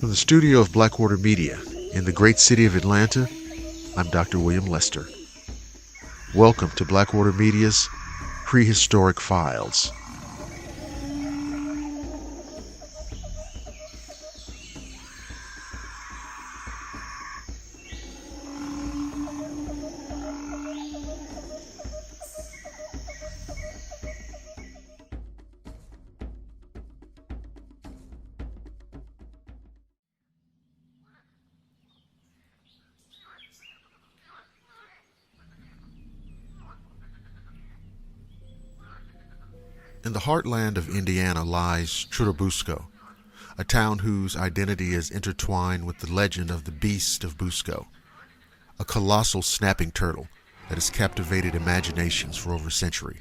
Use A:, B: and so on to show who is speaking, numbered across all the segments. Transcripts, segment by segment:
A: From the studio of Blackwater Media in the great city of Atlanta, I'm Dr. William Lester. Welcome to Blackwater Media's Prehistoric Files. In the heartland of Indiana lies Churubusco, a town whose identity is intertwined with the legend of the Beast of Busco, a colossal snapping turtle that has captivated imaginations for over a century.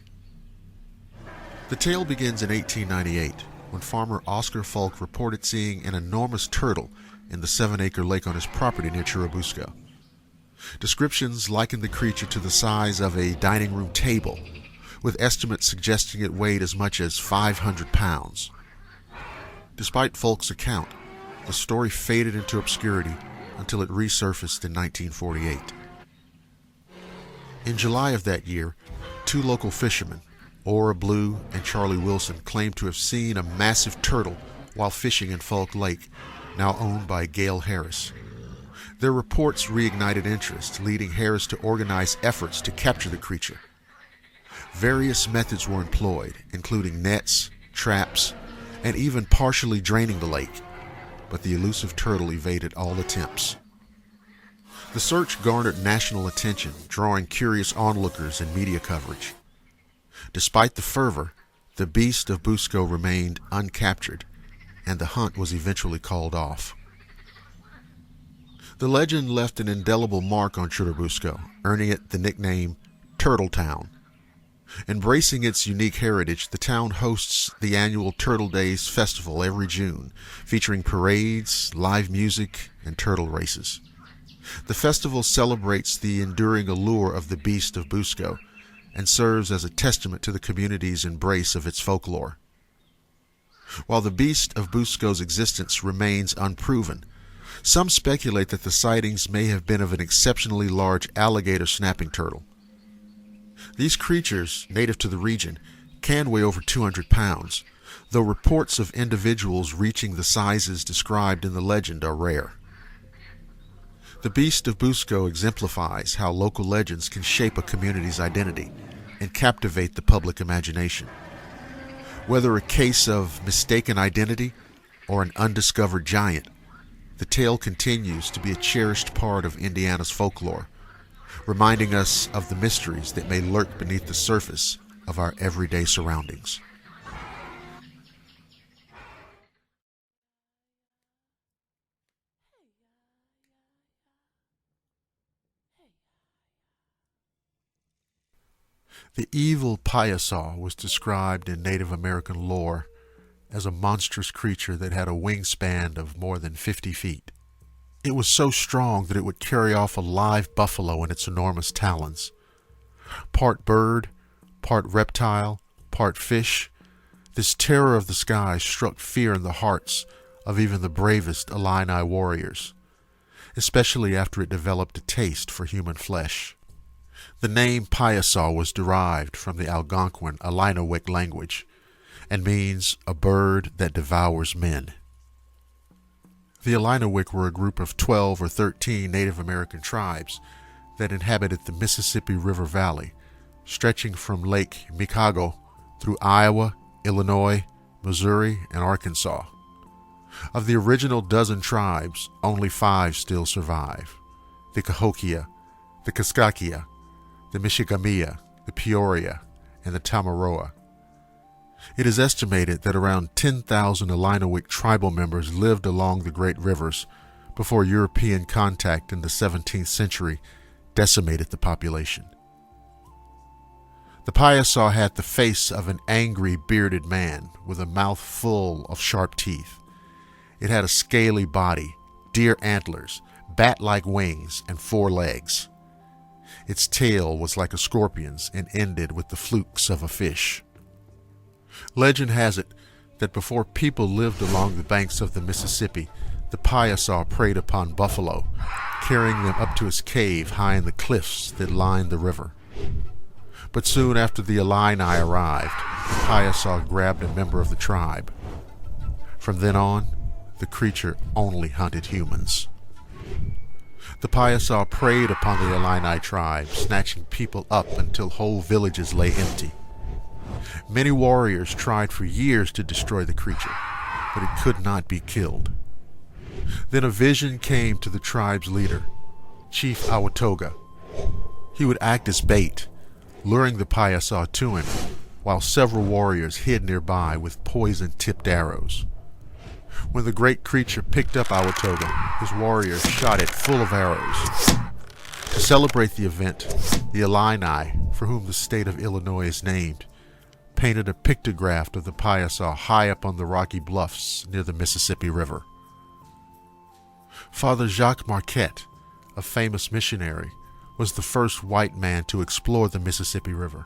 A: The tale begins in 1898, when farmer Oscar Falk reported seeing an enormous turtle in the 7-acre lake on his property near Churubusco. Descriptions liken the creature to the size of a dining room table, with estimates suggesting it weighed as much as 500 pounds. Despite Falk's account, the story faded into obscurity until it resurfaced in 1948. In July of that year, two local fishermen, Ora Blue and Charlie Wilson, claimed to have seen a massive turtle while fishing in Falk Lake, now owned by Gail Harris. Their reports reignited interest, leading Harris to organize efforts to capture the creature. Various methods were employed, including nets, traps, and even partially draining the lake, but the elusive turtle evaded all attempts. The search garnered national attention, drawing curious onlookers and media coverage. Despite the fervor, the Beast of Busco remained uncaptured, and the hunt was eventually called off. The legend left an indelible mark on Churubusco, earning it the nickname Turtle Town. Embracing its unique heritage, the town hosts the annual Turtle Days festival every June, featuring parades, live music, and turtle races. The festival celebrates the enduring allure of the Beast of Busco and serves as a testament to the community's embrace of its folklore. While the Beast of Busco's existence remains unproven, some speculate that the sightings may have been of an exceptionally large alligator snapping turtle. These creatures, native to the region, can weigh over 200 pounds, though reports of individuals reaching the sizes described in the legend are rare. The Beast of Busco exemplifies how local legends can shape a community's identity and captivate the public imagination. Whether a case of mistaken identity or an undiscovered giant, the tale continues to be a cherished part of Indiana's folklore, reminding us of the mysteries that may lurk beneath the surface of our everyday surroundings. The evil Piasaw was described in Native American lore as a monstrous creature that had a wingspan of more than 50 feet. It was so strong that it would carry off a live buffalo in its enormous talons. Part bird, part reptile, part fish, this terror of the sky struck fear in the hearts of even the bravest Illini warriors, especially after it developed a taste for human flesh. The name Piasaw was derived from the Algonquin Illiniwek language and means a bird that devours men. The Illiniwek were a group of 12 or 13 Native American tribes that inhabited the Mississippi River Valley, stretching from Lake Mikago through Iowa, Illinois, Missouri, and Arkansas. Of the original dozen tribes, only 5 still survive: the Cahokia, the Kaskakia, the Michigamia, the Peoria, and the Tamaroa. It is estimated that around 10,000 Illiniwek tribal members lived along the great rivers before European contact in the 17th century decimated the population. The Piasaw had the face of an angry, bearded man with a mouth full of sharp teeth. It had a scaly body, deer antlers, bat-like wings, and 4 legs. Its tail was like a scorpion's and ended with the flukes of a fish. Legend has it that before people lived along the banks of the Mississippi, The Piasaw preyed upon buffalo, carrying them up to his cave high in the cliffs that lined the river. But soon after the Illini arrived, the Piasaw grabbed a member of the tribe. From then on, the creature only hunted humans. The Piasaw preyed upon the Illini tribe, snatching people up until whole villages lay empty. Many warriors tried for years to destroy the creature, but it could not be killed. Then a vision came to the tribe's leader, Chief Awatoga. He would act as bait, luring the Piasaw to him, while several warriors hid nearby with poison-tipped arrows. When the great creature picked up Awatoga, his warriors shot it full of arrows. To celebrate the event, the Illini, for whom the state of Illinois is named, painted a pictograph of the Piasaw high up on the rocky bluffs near the Mississippi River. Father Jacques Marquette, a famous missionary, was the first white man to explore the Mississippi River.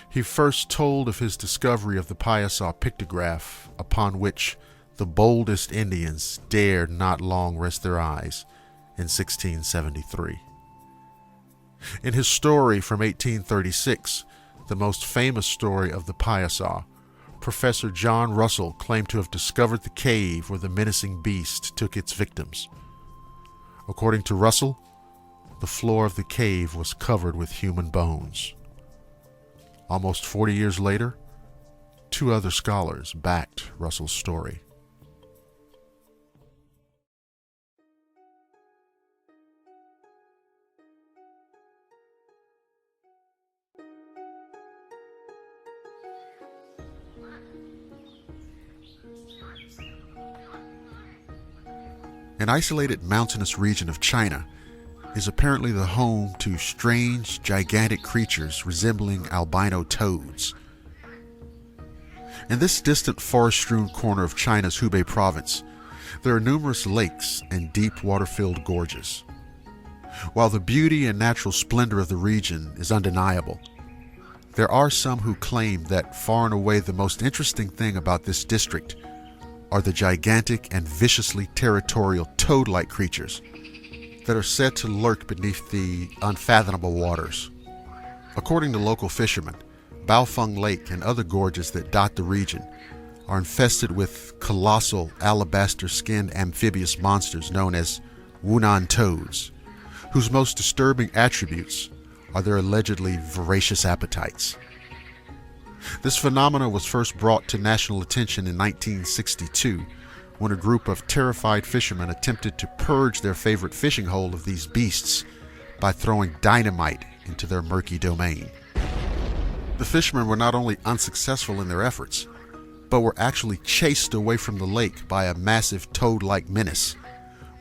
A: He first told of his discovery of the Piasaw pictograph, upon which the boldest Indians dared not long rest their eyes, in 1673. In his story from 1836, the most famous story of the Piasaw, Professor John Russell claimed to have discovered the cave where the menacing beast took its victims. According to Russell, the floor of the cave was covered with human bones. Almost 40 years later, 2 other scholars backed Russell's story. An isolated mountainous region of China is apparently the home to strange, gigantic creatures resembling albino toads. In this distant forest-strewn corner of China's Hubei province, there are numerous lakes and deep water-filled gorges. While the beauty and natural splendor of the region is undeniable, there are some who claim that far and away the most interesting thing about this district are the gigantic and viciously territorial toad-like creatures that are said to lurk beneath the unfathomable waters. According to local fishermen, Baofeng Lake and other gorges that dot the region are infested with colossal alabaster-skinned amphibious monsters known as Wunan toads, whose most disturbing attributes are their allegedly voracious appetites. This phenomenon was first brought to national attention in 1962 when a group of terrified fishermen attempted to purge their favorite fishing hole of these beasts by throwing dynamite into their murky domain. The fishermen were not only unsuccessful in their efforts, but were actually chased away from the lake by a massive toad-like menace,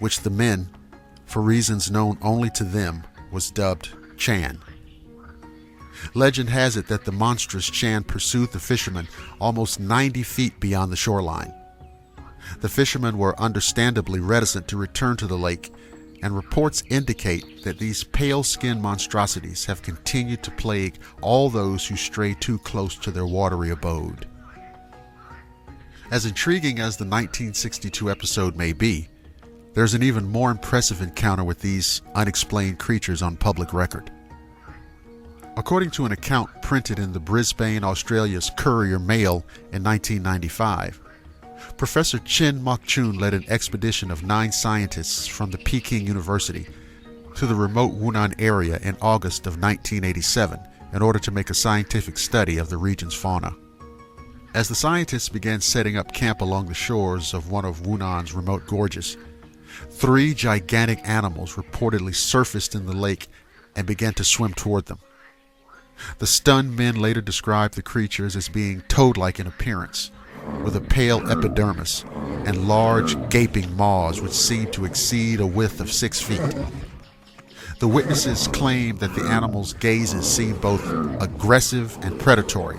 A: which the men, for reasons known only to them, was dubbed Chan. Legend has it that the monstrous Chan pursued the fishermen almost 90 feet beyond the shoreline. The fishermen were understandably reticent to return to the lake, and reports indicate that these pale-skinned monstrosities have continued to plague all those who stray too close to their watery abode. As intriguing as the 1962 episode may be, there's an even more impressive encounter with these unexplained creatures on public record. According to an account printed in the Brisbane, Australia's Courier Mail in 1995, Professor Chin Mok-chun led an expedition of 9 scientists from the Peking University to the remote Wunan area in August of 1987 in order to make a scientific study of the region's fauna. As the scientists began setting up camp along the shores of one of Wunan's remote gorges, 3 gigantic animals reportedly surfaced in the lake and began to swim toward them. The stunned men later described the creatures as being toad-like in appearance, with a pale epidermis and large, gaping maws which seemed to exceed a width of 6 feet. The witnesses claimed that the animals' gazes seemed both aggressive and predatory,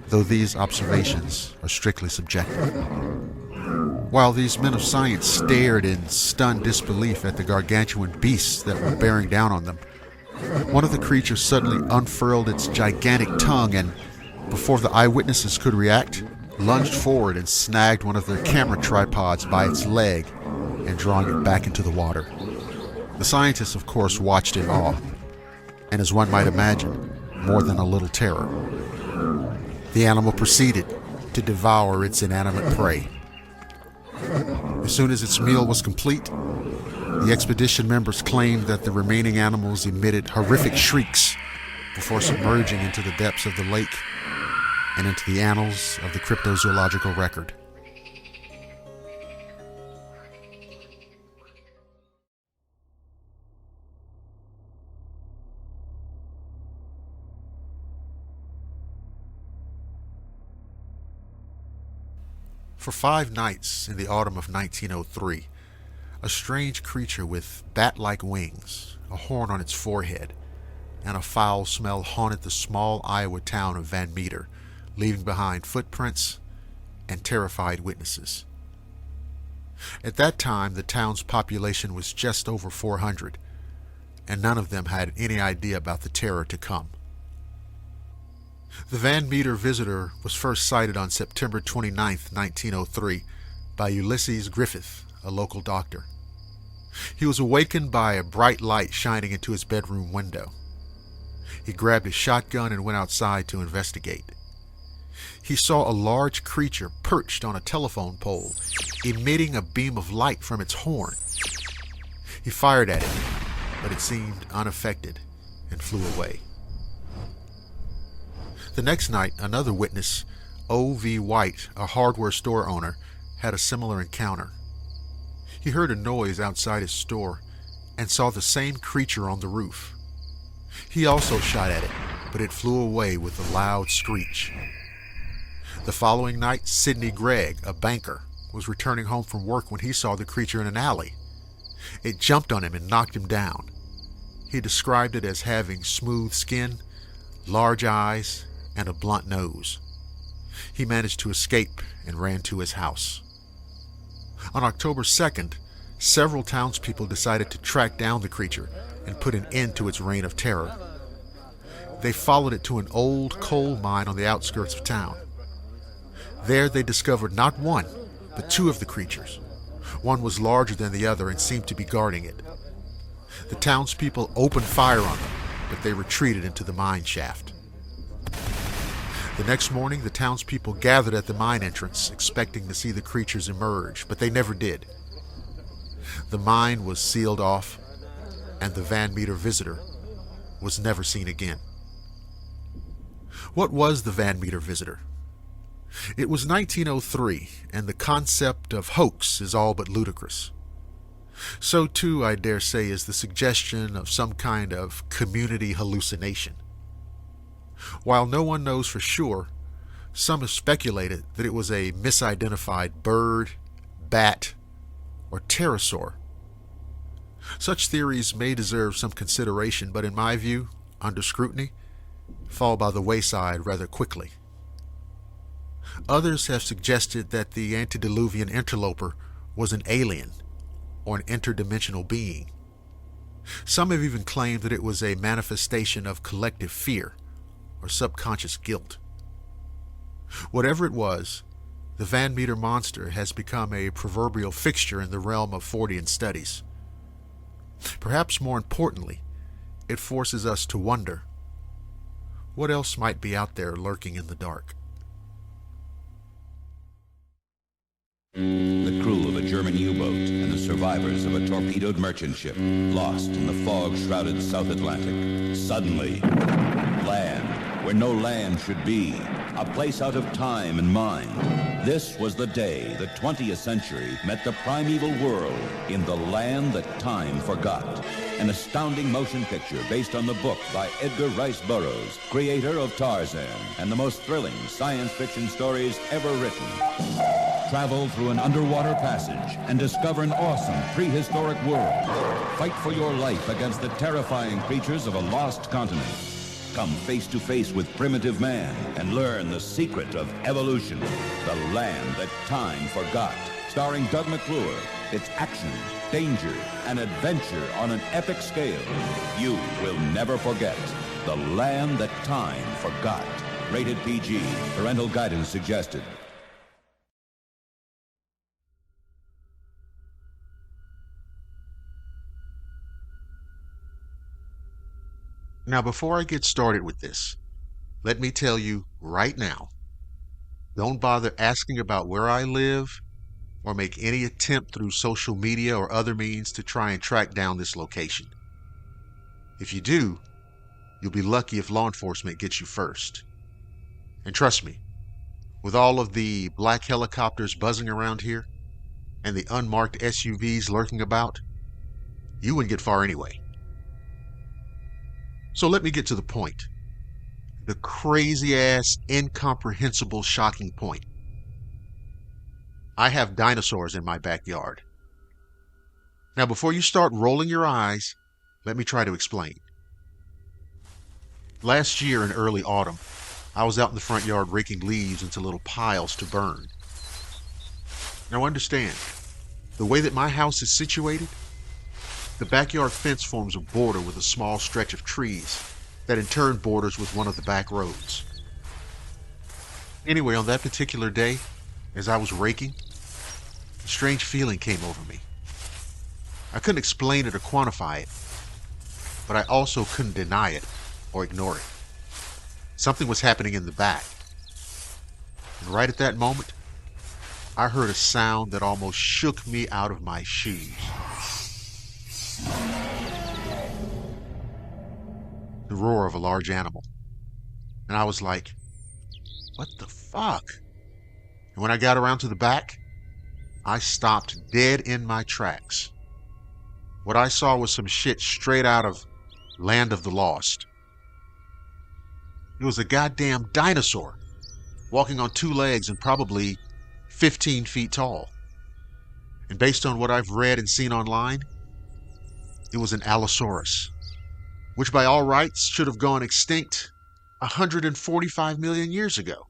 A: though these observations are strictly subjective. While these men of science stared in stunned disbelief at the gargantuan beasts that were bearing down on them, one of the creatures suddenly unfurled its gigantic tongue and, before the eyewitnesses could react, lunged forward and snagged one of their camera tripods by its leg and drawing it back into the water. The scientists, of course, watched in awe, and as one might imagine, more than a little terror. The animal proceeded to devour its inanimate prey. As soon as its meal was complete, the expedition members claimed that the remaining animals emitted horrific shrieks before submerging into the depths of the lake and into the annals of the cryptozoological record. For 5 nights in the autumn of 1903, a strange creature with bat-like wings, a horn on its forehead, and a foul smell haunted the small Iowa town of Van Meter, leaving behind footprints and terrified witnesses. At that time, the town's population was just over 400, and none of them had any idea about the terror to come. The Van Meter visitor was first sighted on September 29, 1903, by Ulysses Griffith, a local doctor. He was awakened by a bright light shining into his bedroom window. He grabbed his shotgun and went outside to investigate. He saw a large creature perched on a telephone pole, emitting a beam of light from its horn. He fired at it, but it seemed unaffected and flew away. The next night, another witness, O.V. White, a hardware store owner, had a similar encounter. He heard a noise outside his store and saw the same creature on the roof. He also shot at it, but it flew away with a loud screech. The following night, Sidney Gregg, a banker, was returning home from work when he saw the creature in an alley. It jumped on him and knocked him down. He described it as having smooth skin, large eyes, and a blunt nose. He managed to escape and ran to his house. On October 2nd, several townspeople decided to track down the creature and put an end to its reign of terror. They followed it to an old coal mine on the outskirts of town. There they discovered not one, but 2 of the creatures. One was larger than the other and seemed to be guarding it. The townspeople opened fire on them, but they retreated into the mine shaft. The next morning, the townspeople gathered at the mine entrance, expecting to see the creatures emerge, but they never did. The mine was sealed off, and the Van Meter visitor was never seen again. What was the Van Meter visitor? It was 1903, and the concept of hoax is all but ludicrous. So too, I dare say, is the suggestion of some kind of community hallucination. While no one knows for sure, some have speculated that it was a misidentified bird, bat, or pterosaur. Such theories may deserve some consideration, but in my view, under scrutiny, fall by the wayside rather quickly. Others have suggested that the antediluvian interloper was an alien or an interdimensional being. Some have even claimed that it was a manifestation of collective fear or subconscious guilt. Whatever it was, the Van Meter monster has become a proverbial fixture in the realm of Fortean studies. Perhaps more importantly, it forces us to wonder, what else might be out there lurking in the dark?
B: The crew of a German U-boat and the survivors of a torpedoed merchant ship lost in the fog-shrouded South Atlantic. Suddenly, land where no land should be, a place out of time and mind. This was the day the 20th century met the primeval world in the land that time forgot. An astounding motion picture based on the book by Edgar Rice Burroughs, creator of Tarzan, and the most thrilling science fiction stories ever written. Travel through an underwater passage and discover an awesome prehistoric world. Fight for your life against the terrifying creatures of a lost continent. Come face to face with primitive man and learn the secret of evolution. The land that time forgot. Starring Doug McClure. It's action, danger, and adventure on an epic scale. You will never forget The Land That Time Forgot. Rated PG. Parental guidance suggested.
A: Now, before I get started with this, let me tell you right now, don't bother asking about where I live or make any attempt through social media or other means to try and track down this location. If you do, you'll be lucky if law enforcement gets you first. And trust me, with all of the black helicopters buzzing around here and the unmarked SUVs lurking about, you wouldn't get far anyway. So let me get to the point. The crazy-ass, incomprehensible, shocking point. I have dinosaurs in my backyard. Now, before you start rolling your eyes, let me try to explain. Last year in early autumn, I was out in the front yard raking leaves into little piles to burn. Now understand, the way that my house is situated, the backyard fence forms a border with a small stretch of trees that in turn borders with one of the back roads. Anyway, on that particular day, as I was raking, a strange feeling came over me. I couldn't explain it or quantify it, but I also couldn't deny it or ignore it. Something was happening in the back. And right at that moment, I heard a sound that almost shook me out of my shoes. The roar of a large animal. And I was like, what the fuck? And when I got around to the back, I stopped dead in my tracks. What I saw was some shit straight out of Land of the Lost. It was a goddamn dinosaur, walking on two legs and probably 15 feet tall. And based on what I've read and seen online, it was an Allosaurus, which by all rights should have gone extinct 145 million years ago.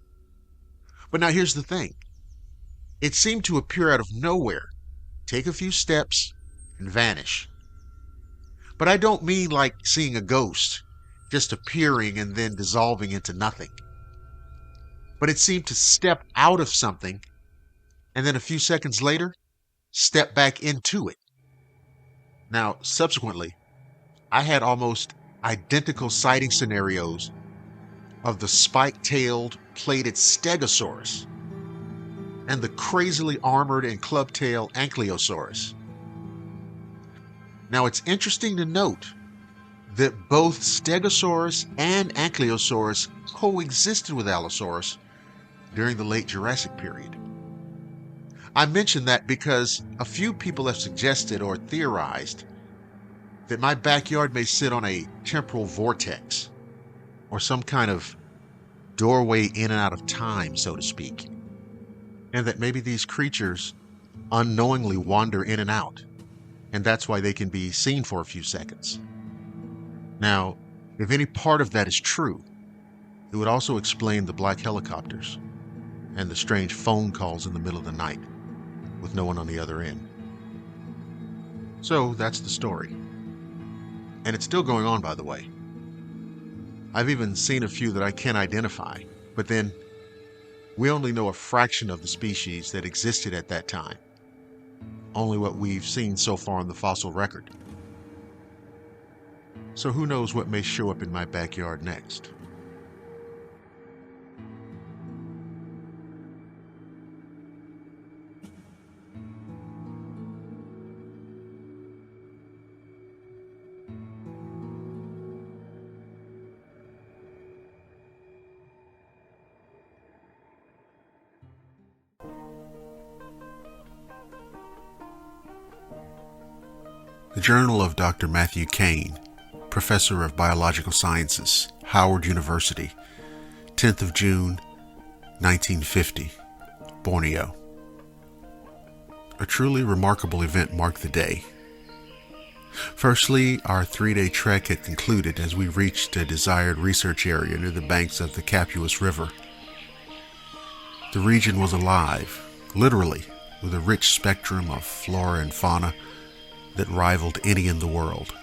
A: But now here's the thing. It seemed to appear out of nowhere, take a few steps, and vanish. But I don't mean like seeing a ghost, just appearing and then dissolving into nothing. But it seemed to step out of something, and then a few seconds later, step back into it. Now, subsequently, I had almost identical sighting scenarios of the spike-tailed, plated Stegosaurus and the crazily armored and club-tailed Ankylosaurus. Now, it's interesting to note that both Stegosaurus and Ankylosaurus coexisted with Allosaurus during the late Jurassic period. I mention that because a few people have suggested or theorized that my backyard may sit on a temporal vortex, or some kind of doorway in and out of time, so to speak, and that maybe these creatures unknowingly wander in and out, and that's why they can be seen for a few seconds. Now, if any part of that is true, it would also explain the black helicopters and the strange phone calls in the middle of the night with no one on the other end. So that's the story. And it's still going on, by the way. I've even seen a few that I can't identify, but then we only know a fraction of the species that existed at that time. Only what we've seen so far on the fossil record. So who knows what may show up in my backyard next? The Journal of Dr. Matthew Kane, Professor of Biological Sciences, Howard University, 10th of June, 1950, Borneo. A truly remarkable event marked the day. Firstly, our 3-day trek had concluded as we reached a desired research area near the banks of the Capuus River. The region was alive, literally, with a rich spectrum of flora and fauna that rivaled any in the world.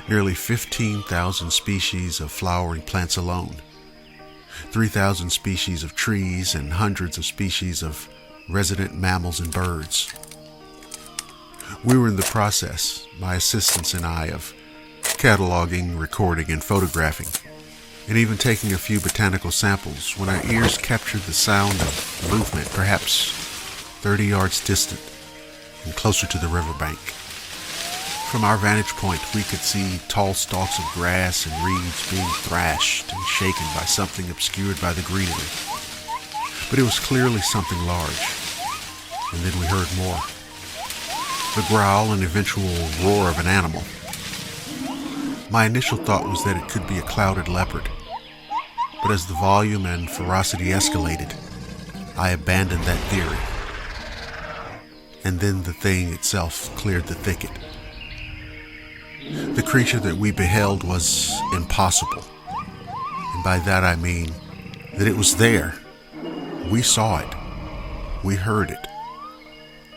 A: Nearly 15,000 species of flowering plants alone, 3,000 species of trees, and hundreds of species of resident mammals and birds. We were in the process, my assistants and I, of cataloging, recording, and photographing, and even taking a few botanical samples when our ears captured the sound of movement, perhaps 30 yards distant and closer to the riverbank. From our vantage point, we could see tall stalks of grass and reeds being thrashed and shaken by something obscured by the greenery. But it was clearly something large. And then we heard more. The growl and eventual roar of an animal. My initial thought was that it could be a clouded leopard. But as the volume and ferocity escalated, I abandoned that theory. And then the thing itself cleared the thicket. The creature that we beheld was impossible. And by that I mean that it was there. We saw it. We heard it.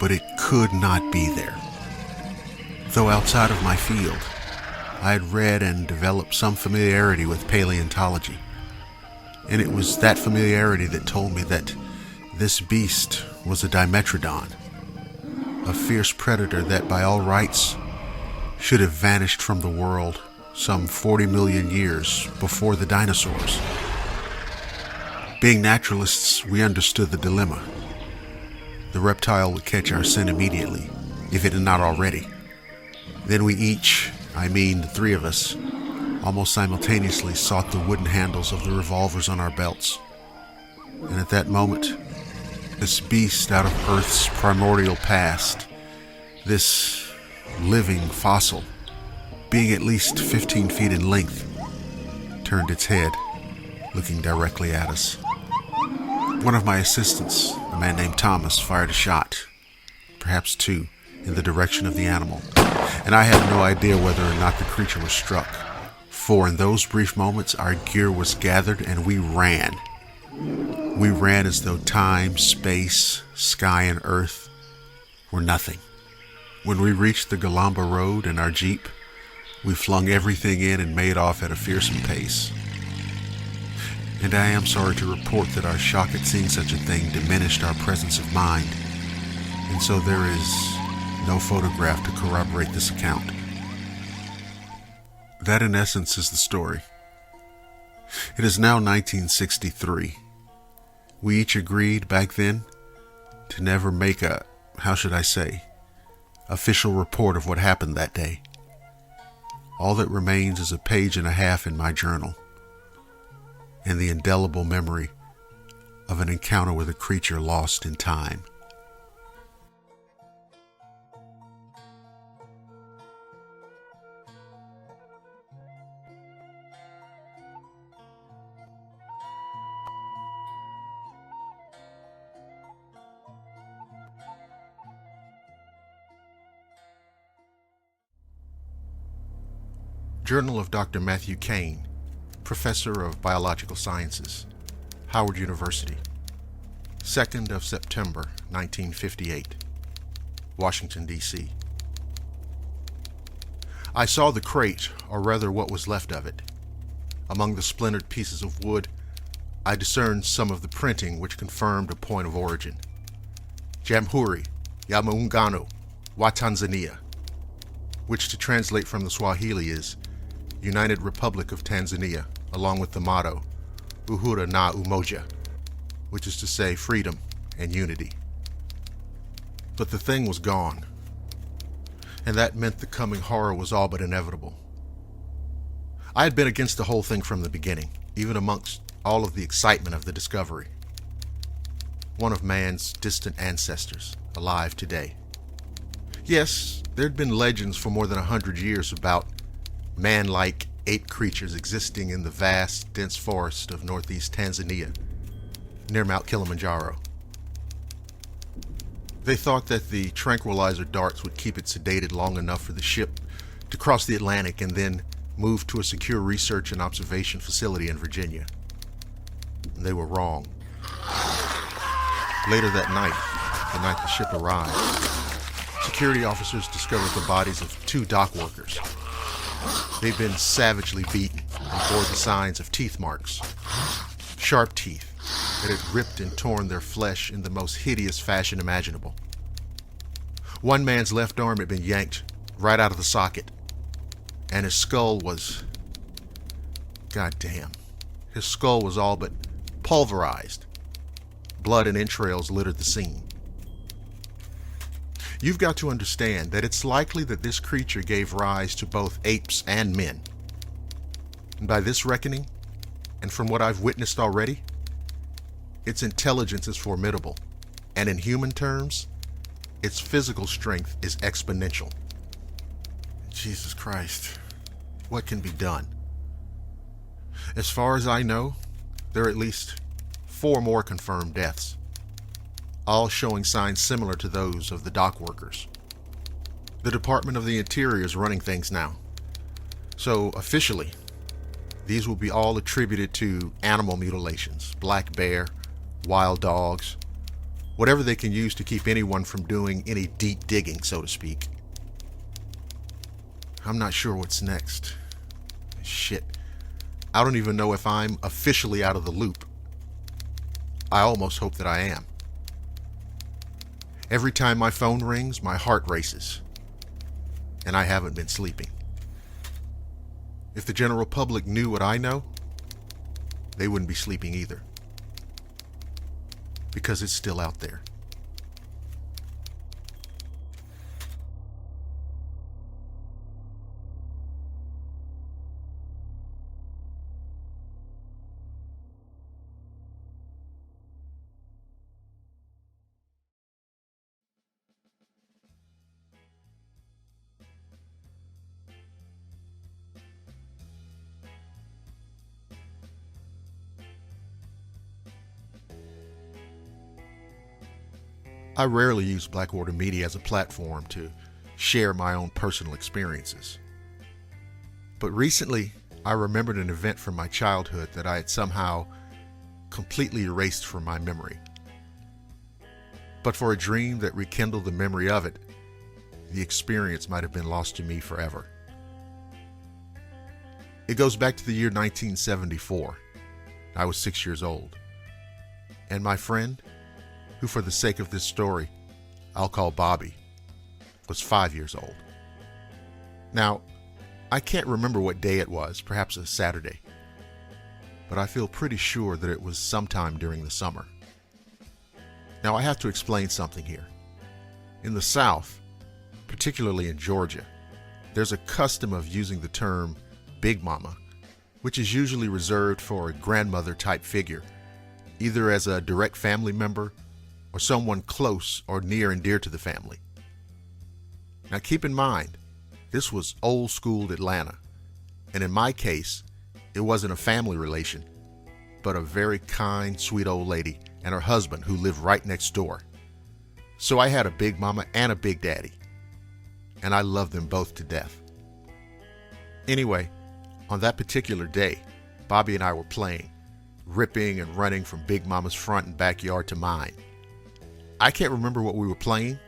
A: But it could not be there. Though outside of my field, I had read and developed some familiarity with paleontology. And it was that familiarity that told me that this beast was a Dimetrodon, a fierce predator that by all rights should have vanished from the world some 40 million years before the dinosaurs. Being naturalists, we understood the dilemma. The reptile would catch our scent immediately, if it had not already. Then we each, I mean the three of us, almost simultaneously sought the wooden handles of the revolvers on our belts. And at that moment, this beast out of Earth's primordial past, this living fossil, being at least 15 feet in length, turned its head, looking directly at us. One of my assistants, a man named Thomas, fired a shot, perhaps two, in the direction of the animal, and I had no idea whether or not the creature was struck, for in those brief moments our gear was gathered and we ran. We ran as though time, space, sky, and earth were nothing. When we reached the Galamba Road in our Jeep, we flung everything in and made off at a fearsome pace. And I am sorry to report that our shock at seeing such a thing diminished our presence of mind, and so there is no photograph to corroborate this account. That in essence is the story. It is now 1963. We each agreed back then to never make a, official report of what happened that day. All that remains is a page and a half in my journal, and the indelible memory of an encounter with a creature lost in time. Journal of Dr. Matthew Kane, Professor of Biological Sciences, Howard University, 2nd of September, 1958, Washington, D.C. I saw the crate, or rather what was left of it. Among the splintered pieces of wood, I discerned some of the printing which confirmed a point of origin. Jamhuri ya Muungano wa Tanzania, which to translate from the Swahili is United Republic of Tanzania, along with the motto, Uhuru na Umoja, which is to say freedom and unity. But the thing was gone, and that meant the coming horror was all but inevitable. I had been against the whole thing from the beginning, even amongst all of the excitement of the discovery. One of man's distant ancestors, alive today. Yes, there'd been legends for more than 100 years about man-like ape creatures existing in the vast, dense forest of northeast Tanzania, near Mount Kilimanjaro. They thought that the tranquilizer darts would keep it sedated long enough for the ship to cross the Atlantic and then move to a secure research and observation facility in Virginia. And they were wrong. Later that night, the night the ship arrived, security officers discovered the bodies of 2 dock workers. They'd been savagely beaten and bore the signs of teeth marks, sharp teeth that had ripped and torn their flesh in the most hideous fashion imaginable. One man's left arm had been yanked right out of the socket. and his skull was... goddamn. His skull was all but pulverized. Blood and entrails littered the scene. You've got to understand that it's likely that this creature gave rise to both apes and men. And by this reckoning, and from what I've witnessed already, its intelligence is formidable, and in human terms, its physical strength is exponential. Jesus Christ, what can be done? As far as I know, there are at least 4 more confirmed deaths, all showing signs similar to those of the dock workers. The Department of the Interior is running things now, so officially, these will be all attributed to animal mutilations, black bear, wild dogs, whatever they can use to keep anyone from doing any deep digging, so to speak. I'm not sure what's next. Shit. I don't even know if I'm officially out of the loop. I almost hope that I am. Every time my phone rings, my heart races. And I haven't been sleeping. If the general public knew what I know, they wouldn't be sleeping either. Because it's still out there. I rarely use Blackwater Media as a platform to share my own personal experiences. But recently, I remembered an event from my childhood that I had somehow completely erased from my memory. But for a dream that rekindled the memory of it, the experience might have been lost to me forever. It goes back to the year 1974. I was 6 years old. And my friend, who for the sake of this story, I'll call Bobby, was 5 years old. Now, I can't remember what day it was, perhaps a Saturday, but I feel pretty sure that it was sometime during the summer. Now, I have to explain something here. In the South, particularly in Georgia, there's a custom of using the term Big Mama, which is usually reserved for a grandmother-type figure, either as a direct family member or someone close or near and dear to the family. Now keep in mind, this was old-school Atlanta, and in my case, it wasn't a family relation, but a very kind, sweet old lady and her husband who lived right next door. So I had a Big Mama and a Big Daddy, and I loved them both to death. Anyway, on that particular day, Bobby and I were playing, ripping and running from Big Mama's front and backyard to mine. I can't remember what we were playing,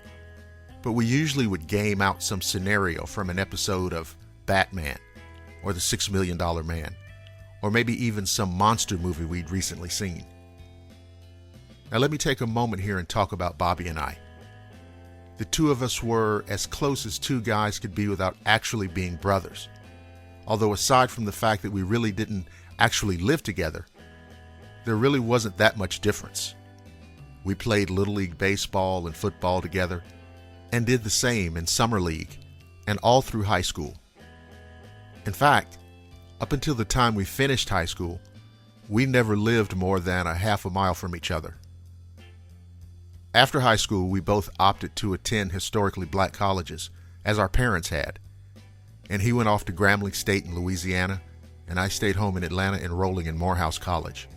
A: but we usually would game out some scenario from an episode of Batman or the $6 Million Man, or maybe even some monster movie we'd recently seen. Now let me take a moment here and talk about Bobby and I. The two of us were as close as two guys could be without actually being brothers. Although aside from the fact that we really didn't actually live together, there really wasn't that much difference. We played Little League baseball and football together, and did the same in summer league and all through high school. In fact, up until the time we finished high school, we never lived more than a half a mile from each other. After high school, we both opted to attend historically black colleges, as our parents had, and he went off to Grambling State in Louisiana, and I stayed home in Atlanta enrolling in Morehouse College.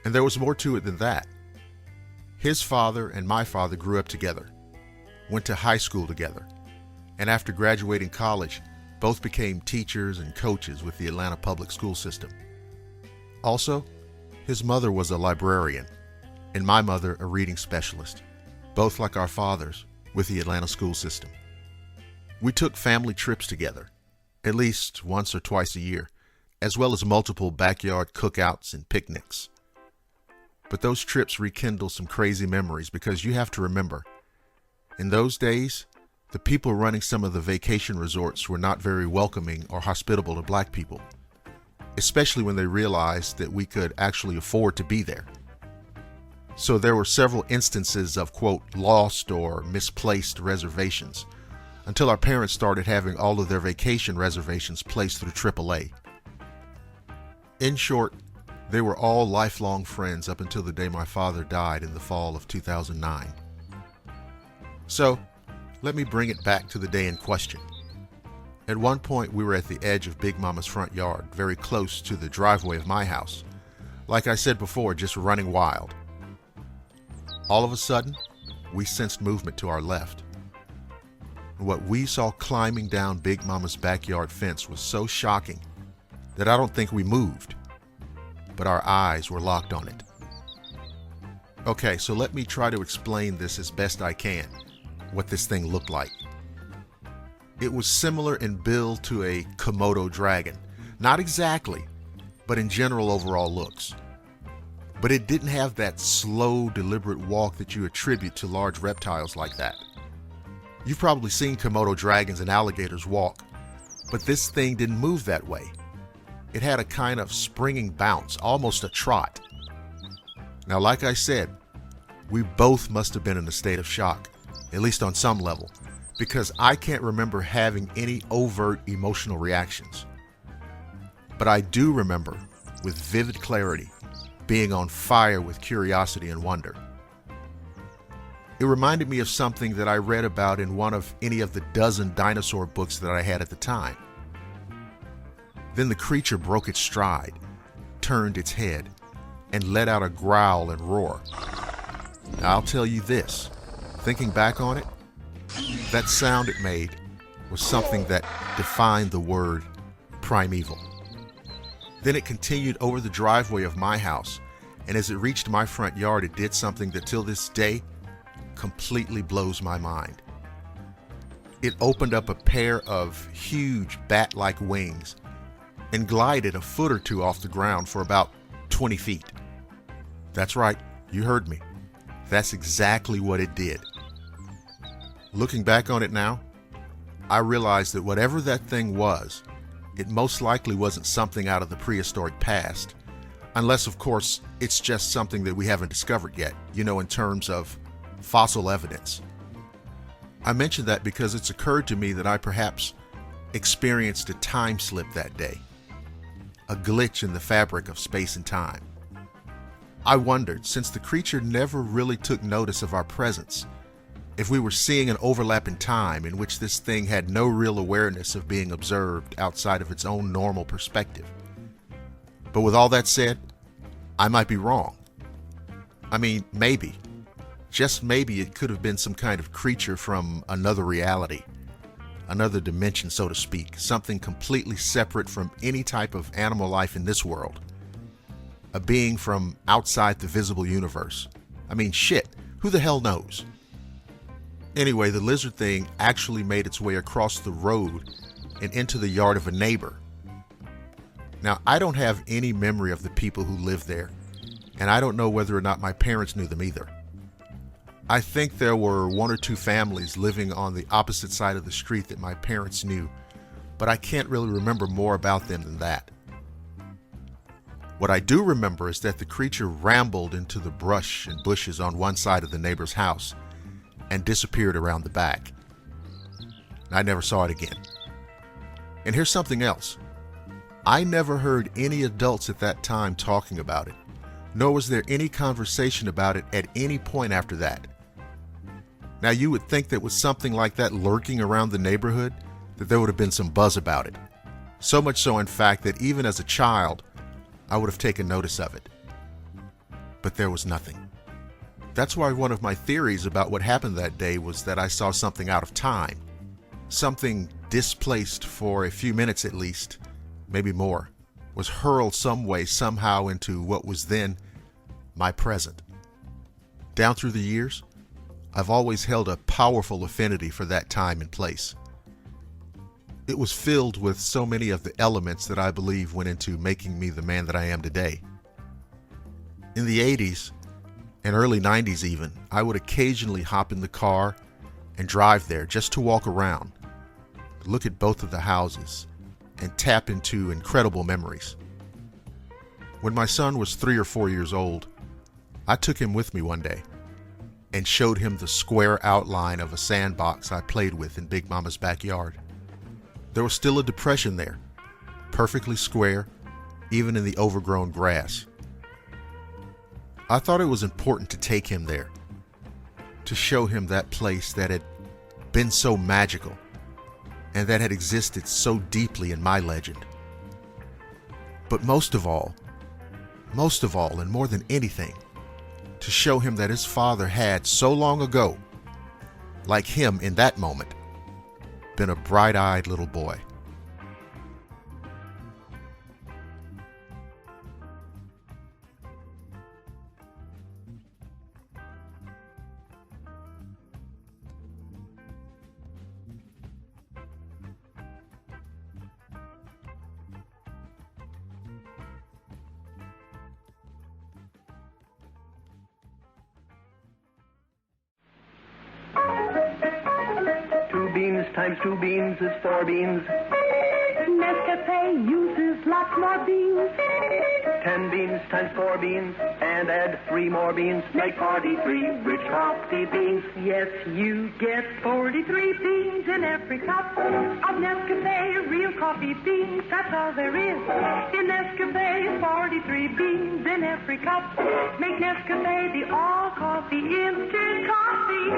A: And there was more to it than that. His father and my father grew up together, went to high school together, and after graduating college, both became teachers and coaches with the Atlanta public school system. Also, his mother was a librarian, and my mother a reading specialist, both like our fathers with the Atlanta school system. We took family trips together, at least once or twice a year, as well as multiple backyard cookouts and picnics. But those trips rekindle some crazy memories because you have to remember, in those days, The people running some of the vacation resorts were not very welcoming or hospitable to black people, especially when they realized that we could actually afford to be there. So there were several instances of, quote, lost or misplaced reservations, until our parents started having all of their vacation reservations placed through AAA. In short, they were all lifelong friends up until the day my father died in the fall of 2009. So, let me bring it back to the day in question. At one point, we were at the edge of Big Mama's front yard, very close to the driveway of my house. Like I said before, just running wild. All of a sudden, we sensed movement to our left. What we saw climbing down Big Mama's backyard fence was so shocking that I don't think we moved, but our eyes were locked on it. Okay, so let me try to explain this as best I can, what this thing looked like. It was similar in build to a Komodo dragon. Not exactly, but in general overall looks. But it didn't have that slow, deliberate walk that you attribute to large reptiles like that. You've probably seen Komodo dragons and alligators walk, but this thing didn't move that way. It had a kind of springing bounce, almost a trot. Now, like I said, we both must have been in a state of shock, at least on some level, because I can't remember having any overt emotional reactions. But I do remember, with vivid clarity, being on fire with curiosity and wonder. It reminded me of something that I read about in one of any of the dozen dinosaur books that I had at the time. Then the creature broke its stride, turned its head, and let out a growl and roar. Now, I'll tell you this, thinking back on it, that sound it made was something that defined the word primeval. Then it continued over the driveway of my house, and as it reached my front yard, it did something that till this day completely blows my mind. It opened up a pair of huge bat-like wings and glided a foot or two off the ground for about 20 feet. That's right, you heard me. That's exactly what it did. Looking back on it now, I realize that whatever that thing was, it most likely wasn't something out of the prehistoric past, unless, of course, it's just something that we haven't discovered yet, in terms of fossil evidence. I mention that because it's occurred to me that I perhaps experienced a time slip that day, a glitch in the fabric of space and time. I wondered, since the creature never really took notice of our presence, if we were seeing an overlap in time in which this thing had no real awareness of being observed outside of its own normal perspective. But with all that said, I might be wrong. I mean, maybe. Just maybe it could have been some kind of creature from another reality, another dimension, so to speak, something completely separate from any type of animal life in this world. A being from outside the visible universe. I mean, shit, who the hell knows? Anyway, the lizard thing actually made its way across the road and into the yard of a neighbor. Now, I don't have any memory of the people who lived there, and I don't know whether or not my parents knew them either. I think there were one or two families living on the opposite side of the street that my parents knew, but I can't really remember more about them than that. What I do remember is that the creature rambled into the brush and bushes on one side of the neighbor's house and disappeared around the back. I never saw it again. And here's something else. I never heard any adults at that time talking about it, nor was there any conversation about it at any point after that. Now, you would think that with something like that lurking around the neighborhood, that there would have been some buzz about it. So much so, in fact, that even as a child, I would have taken notice of it. But there was nothing. That's why one of my theories about what happened that day was that I saw something out of time. Something displaced for a few minutes at least, maybe more, was hurled some way, somehow into what was then my present. Down through the years, I've always held a powerful affinity for that time and place. It was filled with so many of the elements that I believe went into making me the man that I am today. In the 80s and early 90s even, I would occasionally hop in the car and drive there just to walk around, look at both of the houses, and tap into incredible memories. When my son was 3 or 4 years old, I took him with me one day and showed him the square outline of a sandbox I played with in Big Mama's backyard. There was still a depression there, perfectly square, even in the overgrown grass. I thought it was important to take him there, to show him that place that had been so magical and that had existed so deeply in my legend. But most of all, and more than anything, to show him that his father had so long ago, like him in that moment, been a bright-eyed little boy.
C: Beans times 2 beans is 4 beans.
D: Nescafe uses lots more beans.
C: 10 beans times 4 beans, and add 3 more beans, make 43 rich coffee beans.
D: Yes, you get 43 beans in every cup of Nescafe real coffee beans. That's all there is in Nescafe. 43 beans in every cup. Make Nescafe the all coffee instant coffee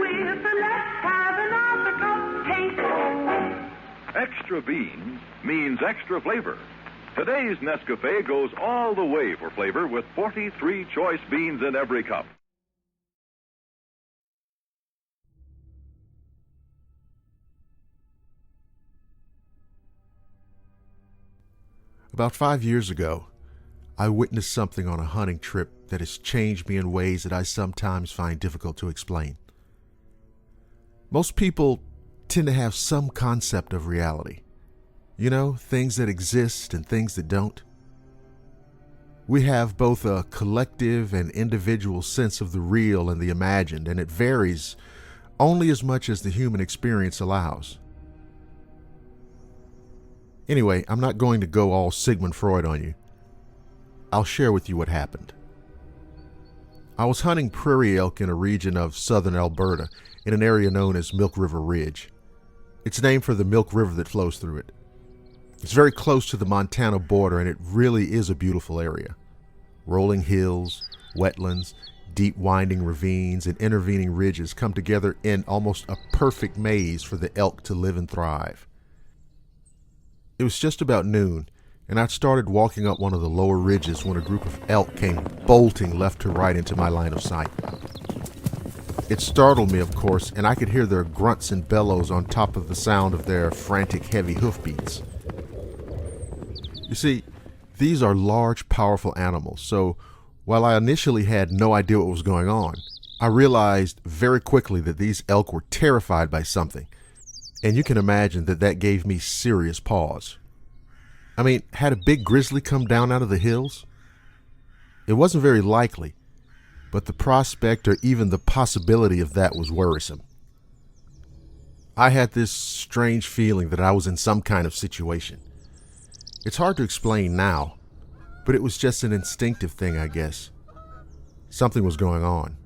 D: with the let's have another cup taste.
E: Extra beans means extra flavor. Today's Nescafe goes all the way for flavor with 43 choice beans in every cup.
A: About 5 years ago, I witnessed something on a hunting trip that has changed me in ways that I sometimes find difficult to explain. Most people tend to have some concept of reality. You know, things that exist and things that don't. We have both a collective and individual sense of the real and the imagined, and it varies only as much as the human experience allows. Anyway, I'm not going to go all Sigmund Freud on you. I'll share with you what happened. I was hunting prairie elk in a region of southern Alberta in an area known as Milk River Ridge. It's named for the Milk River that flows through it. It's very close to the Montana border, and it really is a beautiful area. Rolling hills, wetlands, deep winding ravines, and intervening ridges come together in almost a perfect maze for the elk to live and thrive. It was just about noon, and I'd started walking up one of the lower ridges when a group of elk came bolting left to right into my line of sight. It startled me, of course, and I could hear their grunts and bellows on top of the sound of their frantic, heavy hoofbeats. You see, these are large, powerful animals, so while I initially had no idea what was going on, I realized very quickly that these elk were terrified by something, and you can imagine that that gave me serious pause. I mean, had a big grizzly come down out of the hills? It wasn't very likely, but the prospect or even the possibility of that was worrisome. I had this strange feeling that I was in some kind of situation. It's hard to explain now, but it was just an instinctive thing, I guess. Something was going on.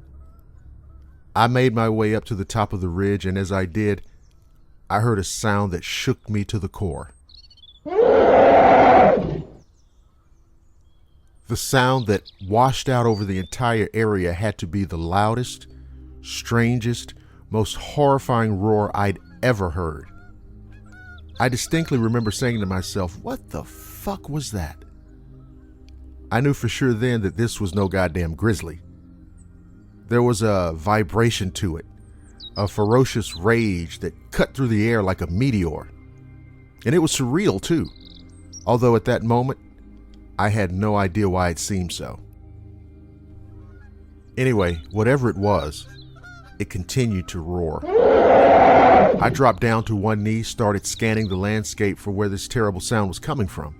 A: I made my way up to the top of the ridge, and as I did, I heard a sound that shook me to the core. The sound that washed out over the entire area had to be the loudest, strangest, most horrifying roar I'd ever heard. I distinctly remember saying to myself, "What the fuck was that?" I knew for sure then that this was no goddamn grizzly. There was a vibration to it, a ferocious rage that cut through the air like a meteor. And it was surreal too, although at that moment, I had no idea why it seemed so. Anyway, whatever it was, it continued to roar. I dropped down to one knee, started scanning the landscape for where this terrible sound was coming from.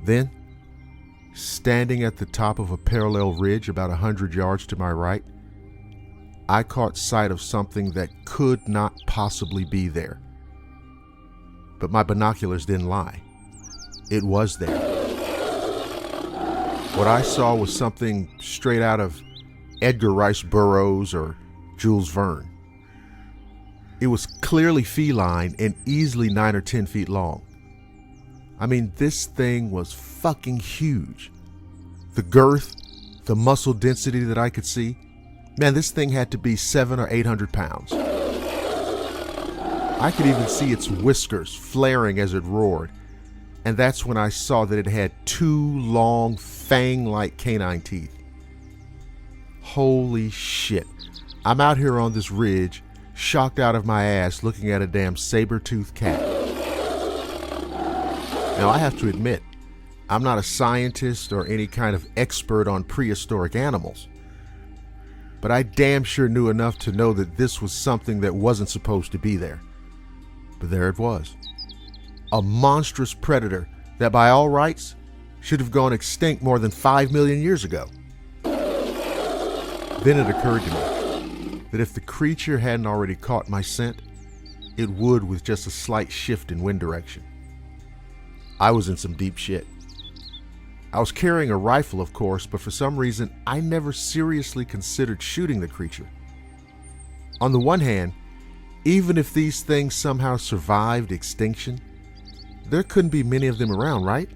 A: Then, standing at the top of a parallel ridge about 100 yards to my right, I caught sight of something that could not possibly be there. But my binoculars didn't lie. It was there. What I saw was something straight out of Edgar Rice Burroughs or Jules Verne. It was clearly feline and easily 9 or 10 feet long. I mean, this thing was fucking huge. The girth, the muscle density that I could see, man, this thing had to be 700 or 800 pounds. I could even see its whiskers flaring as it roared, and that's when I saw that it had 2 long, fang-like canine teeth. Holy shit. I'm out here on this ridge, shocked out of my ass looking at a damn saber-toothed cat. Now, I have to admit, I'm not a scientist or any kind of expert on prehistoric animals, but I damn sure knew enough to know that this was something that wasn't supposed to be there. But there it was. A monstrous predator that by all rights should have gone extinct more than 5 million years ago. Then it occurred to me that if the creature hadn't already caught my scent, it would with just a slight shift in wind direction. I was in some deep shit. I was carrying a rifle, of course, but for some reason, I never seriously considered shooting the creature. On the one hand, even if these things somehow survived extinction, there couldn't be many of them around, right?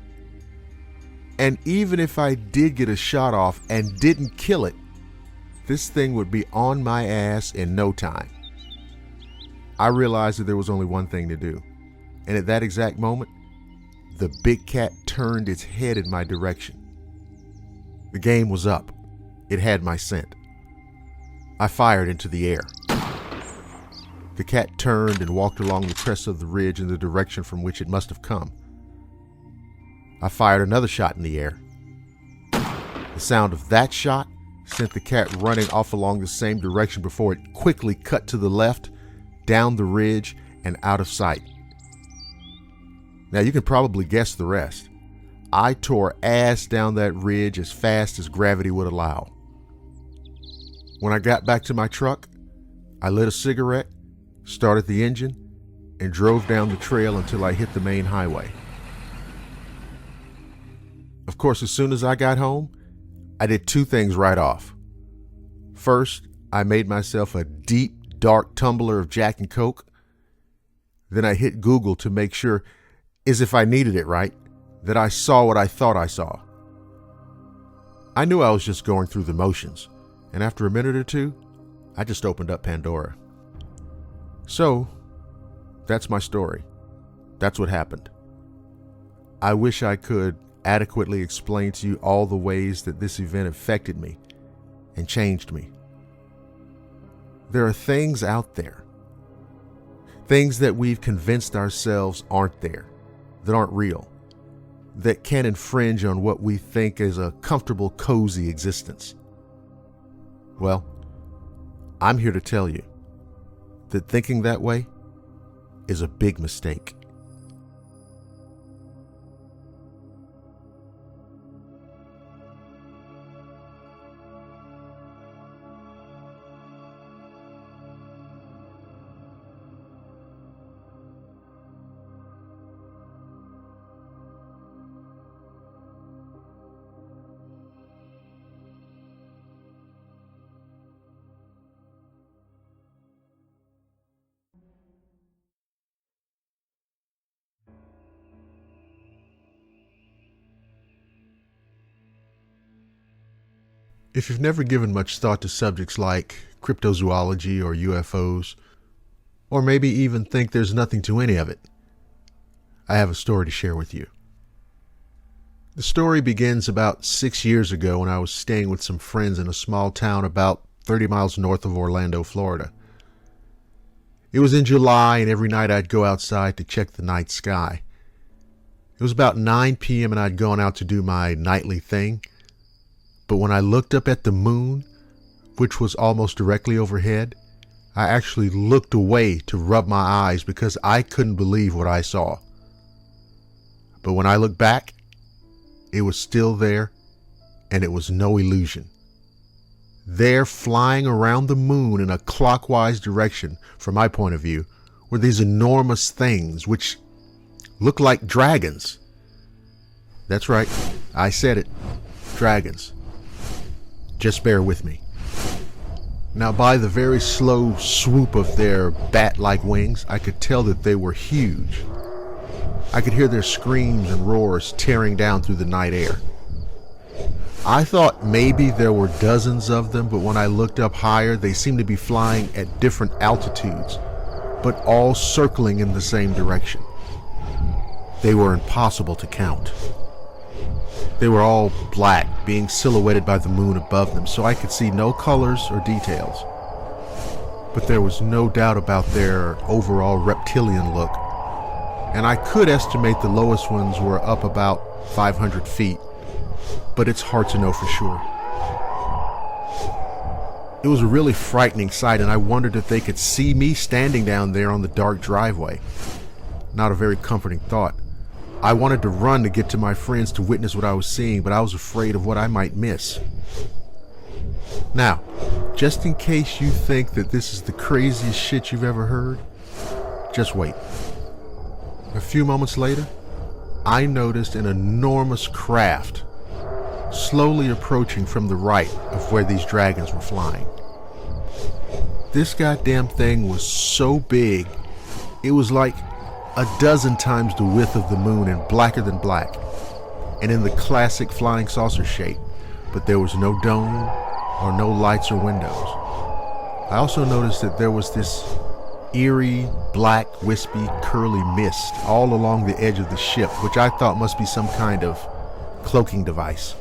A: And even if I did get a shot off and didn't kill it, this thing would be on my ass in no time. I realized that there was only one thing to do, and at that exact moment, the big cat turned its head in my direction. The game was up. It had my scent. I fired into the air. The cat turned and walked along the crest of the ridge in the direction from which it must have come. I fired another shot in the air. The sound of that shot sent the cat running off along the same direction before it quickly cut to the left, down the ridge, and out of sight. Now you can probably guess the rest. I tore ass down that ridge as fast as gravity would allow. When I got back to my truck, I lit a cigarette, started the engine, and drove down the trail until I hit the main highway. Of course, as soon as I got home, I did 2 things right off. First, I made myself a deep, dark tumbler of Jack and Coke. Then I hit Google to make sure, as if I needed it, right, that I saw what I thought I saw. I knew I was just going through the motions, and after a minute or 2, I just opened up Pandora. So, that's my story. That's what happened. I wish I could adequately explain to you all the ways that this event affected me and changed me. There are things out there, things that we've convinced ourselves aren't there, that aren't real, that can infringe on what we think is a comfortable, cozy existence. Well, I'm here to tell you that thinking that way is a big mistake. If you've never given much thought to subjects like cryptozoology or UFOs, or maybe even think there's nothing to any of it, I have a story to share with you. The story begins about 6 years ago when I was staying with some friends in a small town about 30 miles north of Orlando, Florida. It was in July, and every night I'd go outside to check the night sky. It was about 9 p.m. and I'd gone out to do my nightly thing. But when I looked up at the moon, which was almost directly overhead, I actually looked away to rub my eyes because I couldn't believe what I saw. But when I looked back, it was still there, and it was no illusion. There, flying around the moon in a clockwise direction, from my point of view, were these enormous things which looked like dragons. That's right, I said it. Dragons. Just bear with me. Now, by the very slow swoop of their bat-like wings, I could tell that they were huge. I could hear their screams and roars tearing down through the night air. I thought maybe there were dozens of them, but when I looked up higher, they seemed to be flying at different altitudes, but all circling in the same direction. They were impossible to count. They were all black, being silhouetted by the moon above them, so I could see no colors or details. But there was no doubt about their overall reptilian look, and I could estimate the lowest ones were up about 500 feet, but it's hard to know for sure. It was a really frightening sight, and I wondered if they could see me standing down there on the dark driveway. Not a very comforting thought. I wanted to run to get to my friends to witness what I was seeing, but I was afraid of what I might miss. Now, just in case you think that this is the craziest shit you've ever heard, just wait. A few moments later, I noticed an enormous craft slowly approaching from the right of where these dragons were flying. This goddamn thing was so big, it was like a dozen times the width of the moon and blacker than black, and in the classic flying saucer shape, but there was no dome or no lights or windows. I also noticed that there was this eerie, black, wispy, curly mist all along the edge of the ship, which I thought must be some kind of cloaking device.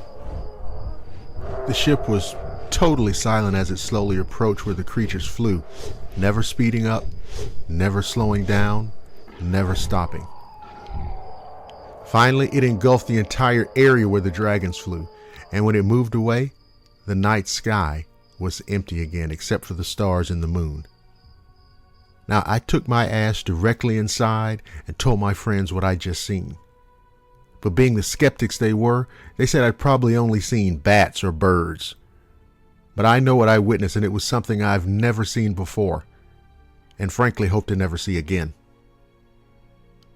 A: The ship was totally silent as it slowly approached where the creatures flew, never speeding up, never slowing down, never stopping. Finally, it engulfed the entire area where the dragons flew, and when it moved away, the night sky was empty again except for the stars and the moon. Now, I took my ass directly inside and told my friends what I'd just seen. But being the skeptics they were, they said I'd probably only seen bats or birds. But I know what I witnessed, and it was something I've never seen before, and frankly hope to never see again.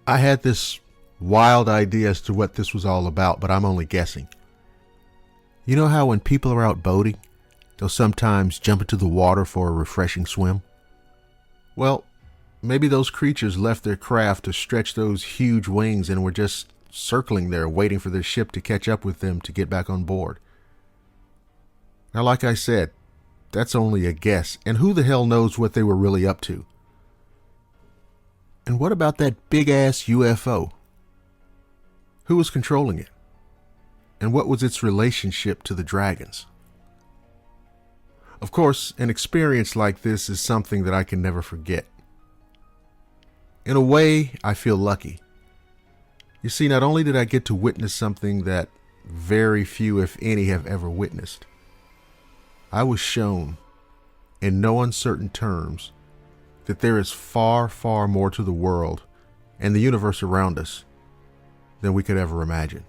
A: I had this wild idea as to what this was all about, but I'm only guessing. You know how when people are out boating, they'll sometimes jump into the water for a refreshing swim? Well, maybe those creatures left their craft to stretch those huge wings and were just circling there waiting for their ship to catch up with them to get back on board. Now, like I said, that's only a guess, and who the hell knows what they were really up to? And what about that big-ass UFO? Who was controlling it? And what was its relationship to the dragons? Of course, an experience like this is something that I can never forget. In a way, I feel lucky. You see, not only did I get to witness something that very few, if any, have ever witnessed, I was shown, in no uncertain terms, that there is far, far more to the world and the universe around us than we could ever imagine.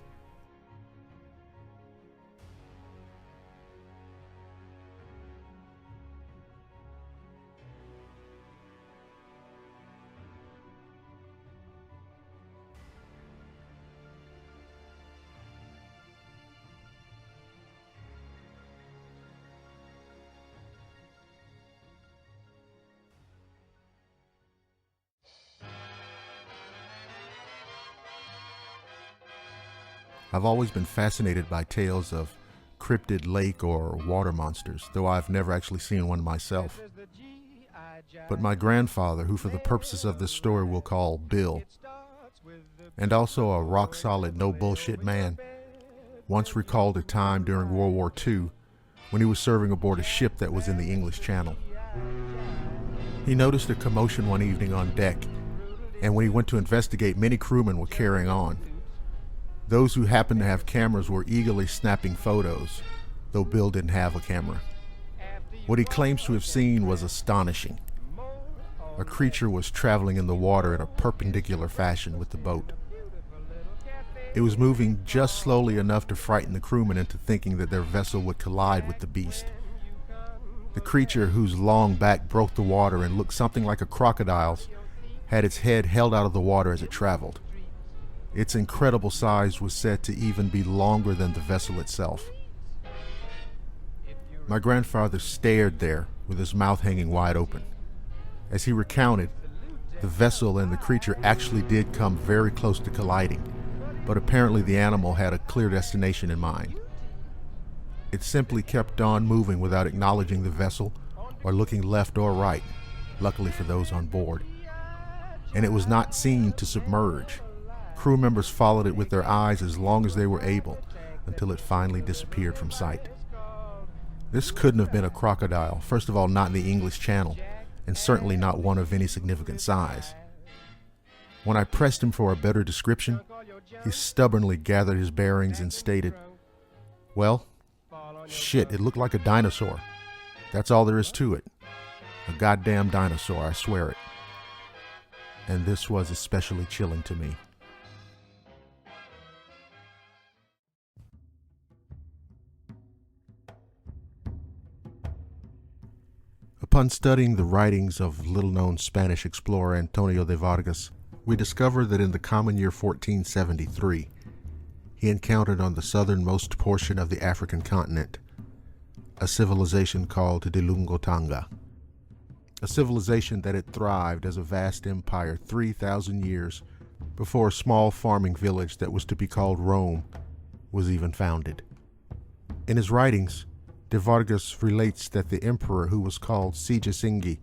A: I've always been fascinated by tales of cryptid lake or water monsters, though I've never actually seen one myself. But my grandfather, who for the purposes of this story we'll call Bill, and also a rock-solid, no-bullshit man, once recalled a time during World War II when he was serving aboard a ship that was in the English Channel. He noticed a commotion one evening on deck, and when he went to investigate, many crewmen were carrying on. Those who happened to have cameras were eagerly snapping photos, though Bill didn't have a camera. What he claims to have seen was astonishing. A creature was traveling in the water in a perpendicular fashion with the boat. It was moving just slowly enough to frighten the crewmen into thinking that their vessel would collide with the beast. The creature, whose long back broke the water and looked something like a crocodile's, had its head held out of the water as it traveled. Its incredible size was said to even be longer than the vessel itself. My grandfather stared there with his mouth hanging wide open. As he recounted, the vessel and the creature actually did come very close to colliding, but apparently the animal had a clear destination in mind. It simply kept on moving without acknowledging the vessel or looking left or right, luckily for those on board. And it was not seen to submerge. Crew members followed it with their eyes as long as they were able, until it finally disappeared from sight. This couldn't have been a crocodile, first of all not in the English Channel, and certainly not one of any significant size. When I pressed him for a better description, he stubbornly gathered his bearings and stated, "Well, shit, it looked like a dinosaur. That's all there is to it. A goddamn dinosaur, I swear it." And this was especially chilling to me. Upon studying the writings of little-known Spanish explorer Antonio de Vargas, we discover that in the common year 1473, he encountered on the southernmost portion of the African continent a civilization called Dilungotanga, a civilization that had thrived as a vast empire 3,000 years before a small farming village that was to be called Rome was even founded. In his writings, de Vargas relates that the emperor, who was called Sigisindi,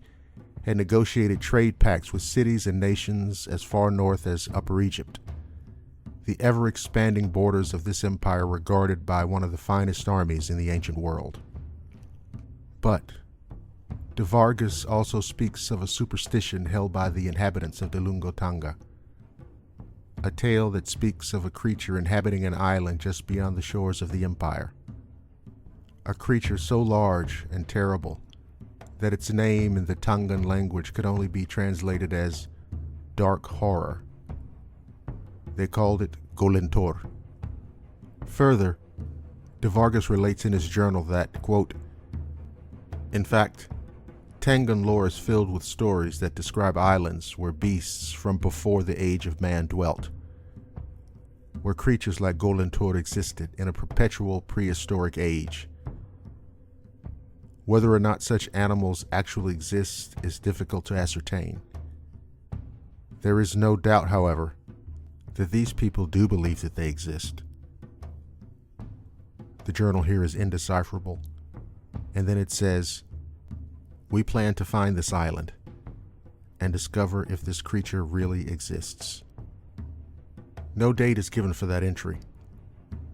A: had negotiated trade pacts with cities and nations as far north as Upper Egypt. The ever-expanding borders of this empire were guarded by one of the finest armies in the ancient world. But de Vargas also speaks of a superstition held by the inhabitants of Dilungotanga, a tale that speaks of a creature inhabiting an island just beyond the shores of the empire. A creature so large and terrible that its name in the Tongan language could only be translated as dark horror. They called it Golentor. Further, de Vargas relates in his journal that, quote, "In fact, Tongan lore is filled with stories that describe islands where beasts from before the age of man dwelt, where creatures like Golentor existed in a perpetual prehistoric age. Whether or not such animals actually exist is difficult to ascertain. There is no doubt, however, that these people do believe that they exist." The journal here is indecipherable, and then it says, "We plan to find this island and discover if this creature really exists." No date is given for that entry.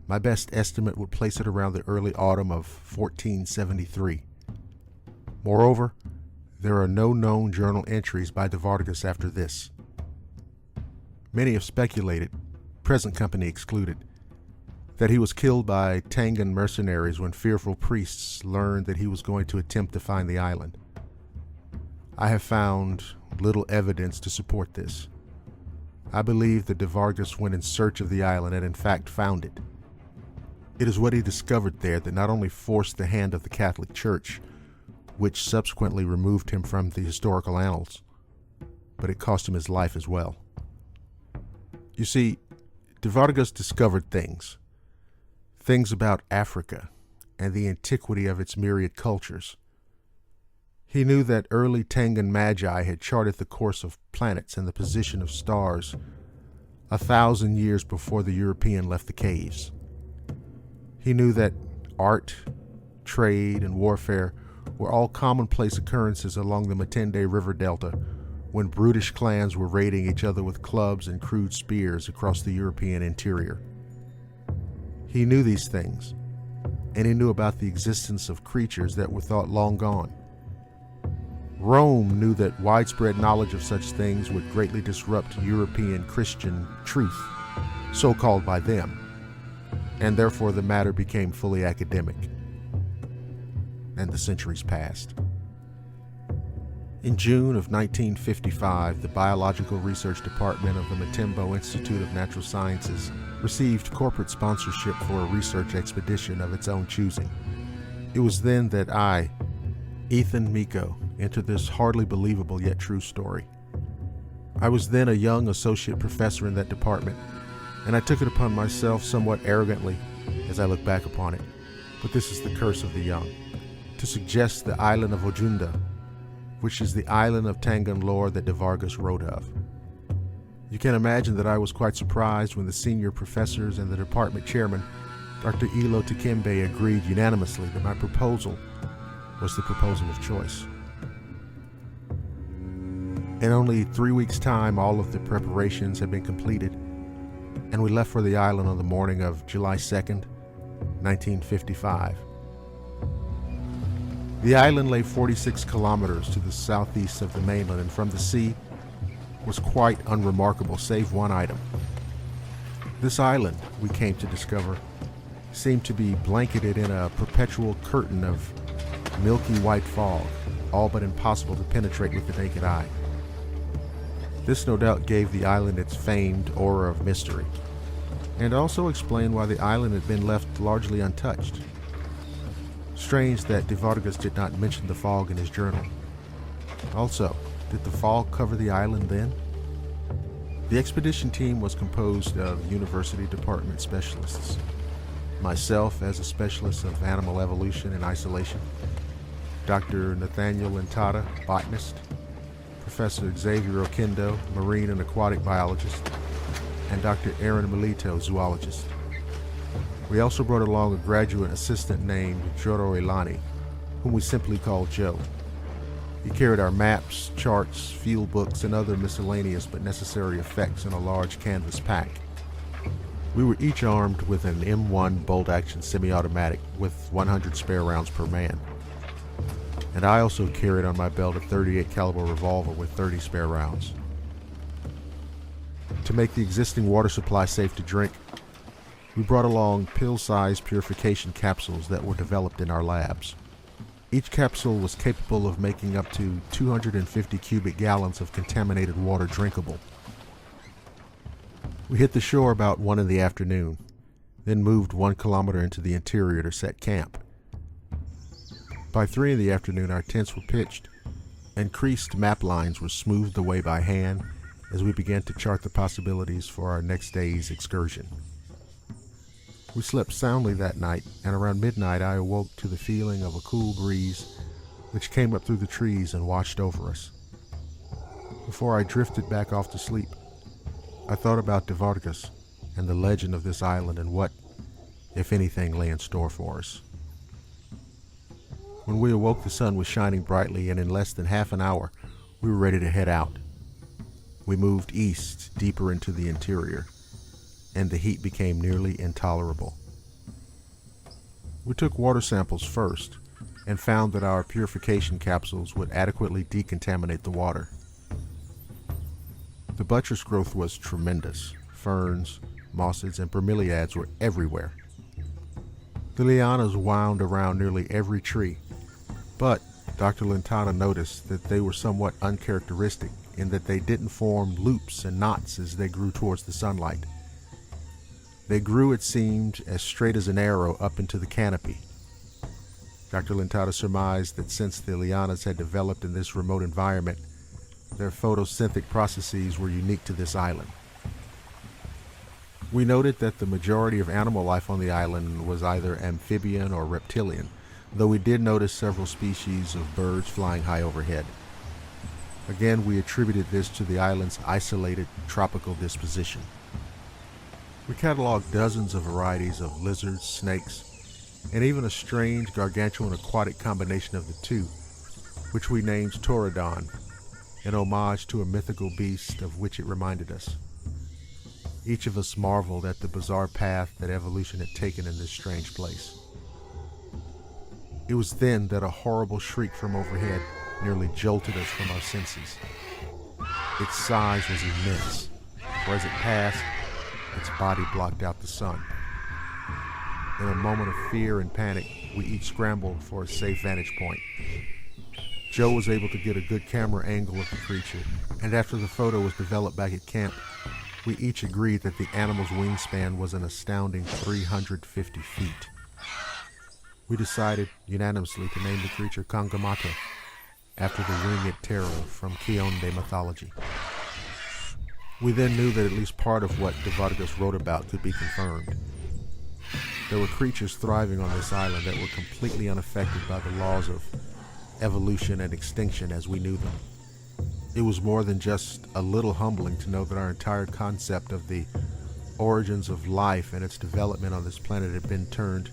A: My best estimate would place it around the early autumn of 1473. Moreover, there are no known journal entries by de Vargas after this. Many have speculated, present company excluded, that he was killed by Tongan mercenaries when fearful priests learned that he was going to attempt to find the island. I have found little evidence to support this. I believe that de Vargas went in search of the island and in fact found it. It is what he discovered there that not only forced the hand of the Catholic Church, which subsequently removed him from the historical annals, but it cost him his life as well. You see, de Vargas discovered things about Africa and the antiquity of its myriad cultures. He knew that early Tongan magi had charted the course of planets and the position of stars 1,000 years before the European left the caves. He knew that art, trade, and warfare were all commonplace occurrences along the Matende River Delta when brutish clans were raiding each other with clubs and crude spears across the European interior. He knew these things, and he knew about the existence of creatures that were thought long gone. Rome knew that widespread knowledge of such things would greatly disrupt European Christian truth, so called by them, and therefore the matter became fully academic. And the centuries passed. In June of 1955, the Biological Research Department of the Matembo Institute of Natural Sciences received corporate sponsorship for a research expedition of its own choosing. It was then that I, Ethan Miko into this hardly believable yet true story. I was then a young associate professor in that department, and I took it upon myself somewhat arrogantly as I look back upon it, but this is the curse of the young, to suggest the island of Ojunda, which is the island of Tangan lore that de Vargas wrote of. You can imagine that I was quite surprised when the senior professors and the department chairman, Dr. Ilo Takembe, agreed unanimously that my proposal was the proposal of choice. In only 3 weeks' time, all of the preparations had been completed, and we left for the island on the morning of July 2nd, 1955. The island lay 46 kilometers to the southeast of the mainland, and from the sea was quite unremarkable, save one item. This island, we came to discover, seemed to be blanketed in a perpetual curtain of milky white fog, all but impossible to penetrate with the naked eye. This no doubt gave the island its famed aura of mystery, and also explained why the island had been left largely untouched. Strange that de Vargas did not mention the fog in his journal. Also, did the fog cover the island then? The expedition team was composed of university department specialists. Myself as a specialist of animal evolution and isolation, Dr. Nathaniel Lentada, botanist, Professor Xavier Oquendo, marine and aquatic biologist, and Dr. Aaron Melito, zoologist. We also brought along a graduate assistant named Joro Elani, whom we simply called Joe. He carried our maps, charts, field books, and other miscellaneous but necessary effects in a large canvas pack. We were each armed with an M1 bolt-action semi-automatic with 100 spare rounds per man. And I also carried on my belt a .38 caliber revolver with 30 spare rounds. To make the existing water supply safe to drink, we brought along pill-sized purification capsules that were developed in our labs. Each capsule was capable of making up to 250 cubic gallons of contaminated water drinkable. We hit the shore about 1 in the afternoon, then moved 1 kilometer into the interior to set camp. By 3 in the afternoon, our tents were pitched, and creased map lines were smoothed away by hand as we began to chart the possibilities for our next day's excursion. We slept soundly that night, and around midnight I awoke to the feeling of a cool breeze which came up through the trees and watched over us. Before I drifted back off to sleep, I thought about de Vargas and the legend of this island and what, if anything, lay in store for us. When we awoke, the sun was shining brightly, and in less than half an hour, we were ready to head out. We moved east, deeper into the interior, and the heat became nearly intolerable. We took water samples first, and found that our purification capsules would adequately decontaminate the water. The buttress growth was tremendous. Ferns, mosses, and bromeliads were everywhere. The lianas wound around nearly every tree, but Dr. Lentada noticed that they were somewhat uncharacteristic in that they didn't form loops and knots as they grew towards the sunlight. They grew, it seemed, as straight as an arrow up into the canopy. Dr. Lentada surmised that since the lianas had developed in this remote environment, their photosynthetic processes were unique to this island. We noted that the majority of animal life on the island was either amphibian or reptilian, though we did notice several species of birds flying high overhead. Again, we attributed this to the island's isolated tropical disposition. We cataloged dozens of varieties of lizards, snakes, and even a strange gargantuan aquatic combination of the two, which we named Taurodon, in homage to a mythical beast of which it reminded us. Each of us marveled at the bizarre path that evolution had taken in this strange place. It was then that a horrible shriek from overhead nearly jolted us from our senses. Its size was immense, for as it passed, its body blocked out the sun. In a moment of fear and panic, we each scrambled for a safe vantage point. Joe was able to get a good camera angle of the creature, and after the photo was developed back at camp, we each agreed that the animal's wingspan was an astounding 350 feet. We decided unanimously to name the creature Kangamato, after the winged terror from Kionde mythology. We then knew that at least part of what de Vargas wrote about could be confirmed. There were creatures thriving on this island that were completely unaffected by the laws of evolution and extinction as we knew them. It was more than just a little humbling to know that our entire concept of the origins of life and its development on this planet had been turned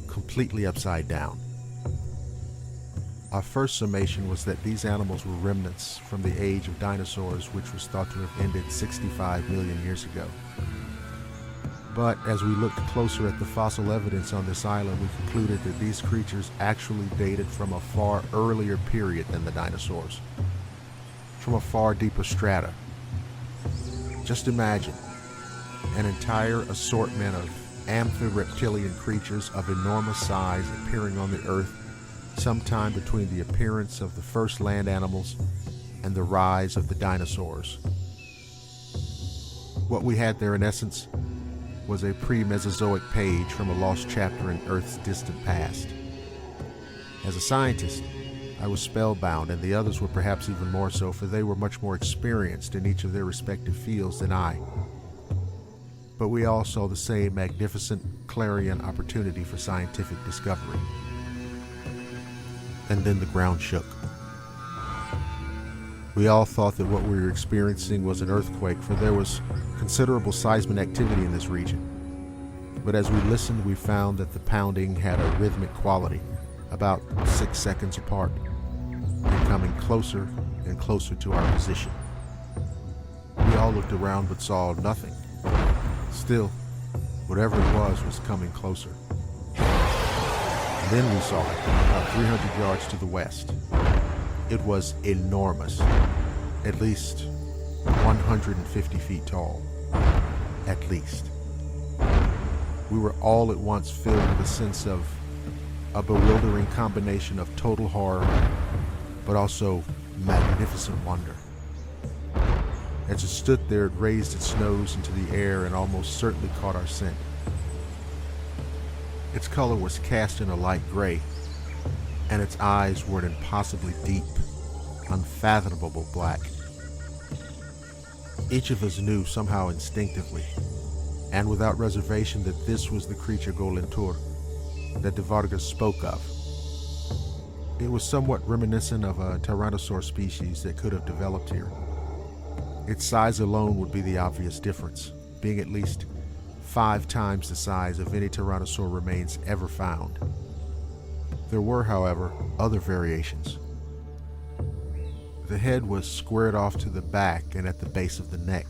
A: completely upside down. Our first summation was that these animals were remnants from the age of dinosaurs, which was thought to have ended 65 million years ago. But as we looked closer at the fossil evidence on this island, we concluded that these creatures actually dated from a far earlier period than the dinosaurs, from a far deeper strata. Just imagine an entire assortment of amphireptilian creatures of enormous size appearing on the Earth sometime between the appearance of the first land animals and the rise of the dinosaurs. What we had there, in essence, was a pre-Mesozoic page from a lost chapter in Earth's distant past. As a scientist, I was spellbound, and the others were perhaps even more so, for they were much more experienced in each of their respective fields than I. But we all saw the same magnificent clarion opportunity for scientific discovery. And then the ground shook. We all thought that what we were experiencing was an earthquake, for there was considerable seismic activity in this region. But as we listened, we found that the pounding had a rhythmic quality, about 6 seconds apart, and coming closer and closer to our position. We all looked around but saw nothing. Still, whatever it was coming closer. Then we saw it, about 300 yards to the west. It was enormous, at least 150 feet tall, at least. We were all at once filled with a sense of a bewildering combination of total horror, but also magnificent wonder. As it stood there, it raised its nose into the air and almost certainly caught our scent. Its color was cast in a light gray, and its eyes were an impossibly deep, unfathomable black. Each of us knew somehow instinctively, and without reservation, that this was the creature Golentur that de Vargas spoke of. It was somewhat reminiscent of a tyrannosaur species that could have developed here. Its size alone would be the obvious difference, being at least 5 times the size of any tyrannosaur remains ever found. There were, however, other variations. The head was squared off to the back and at the base of the neck,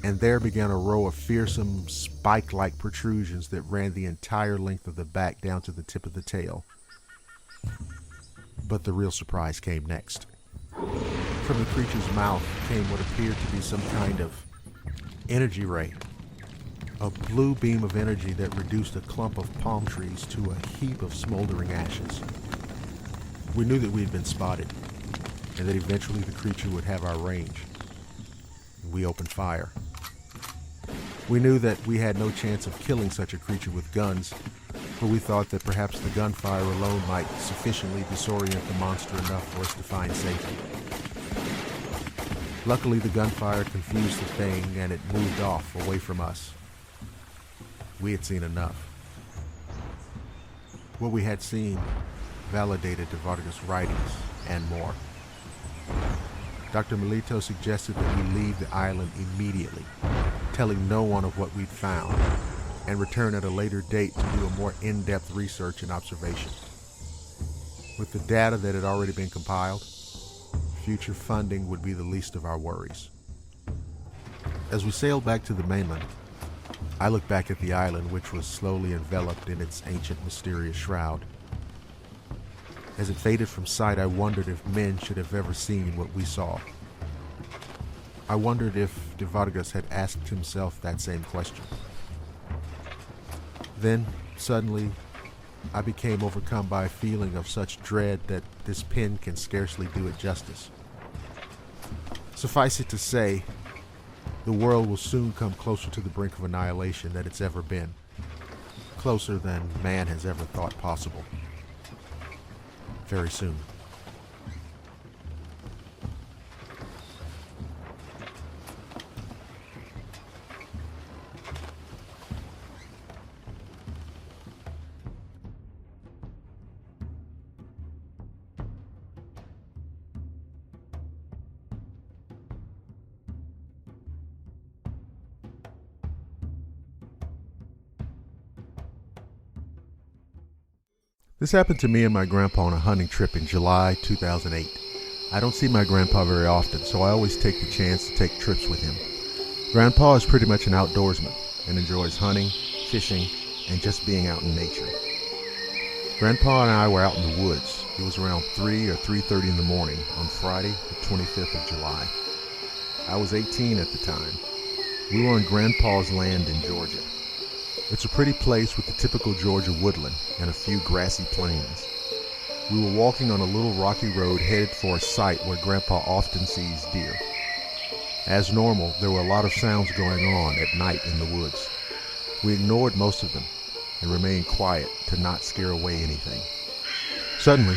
A: and there began a row of fearsome, spike-like protrusions that ran the entire length of the back down to the tip of the tail. But the real surprise came next. From the creature's mouth came what appeared to be some kind of energy ray. A blue beam of energy that reduced a clump of palm trees to a heap of smoldering ashes. We knew that we had been spotted, and that eventually the creature would have our range. We opened fire. We knew that we had no chance of killing such a creature with guns, for we thought that perhaps the gunfire alone might sufficiently disorient the monster enough for us to find safety. Luckily, the gunfire confused the thing, and it moved off away from us. We had seen enough. What we had seen validated de Vargas' writings and more. Dr. Melito suggested that we leave the island immediately, telling no one of what we'd found, and return at a later date to do a more in-depth research and observation. With the data that had already been compiled, future funding would be the least of our worries. As we sailed back to the mainland, I looked back at the island, which was slowly enveloped in its ancient mysterious shroud. As it faded from sight, I wondered if men should have ever seen what we saw. I wondered if de Vargas had asked himself that same question. Then, suddenly, I became overcome by a feeling of such dread that this pen can scarcely do it justice. Suffice it to say, the world will soon come closer to the brink of annihilation than it's ever been. closer than man has ever thought possible. Very soon. This happened to me and my grandpa on a hunting trip in July 2008. I don't see my grandpa very often, so I always take the chance to take trips with him. Grandpa is pretty much an outdoorsman and enjoys hunting, fishing, and just being out in nature. Grandpa and I were out in the woods. It was around 3 or 3:30 in the morning on Friday, the 25th of July. I was 18 at the time. We were on Grandpa's land in Georgia. It's a pretty place with the typical Georgia woodland and a few grassy plains. We were walking on a little rocky road headed for a site where Grandpa often sees deer. As normal, there were a lot of sounds going on at night in the woods. We ignored most of them and remained quiet to not scare away anything. Suddenly,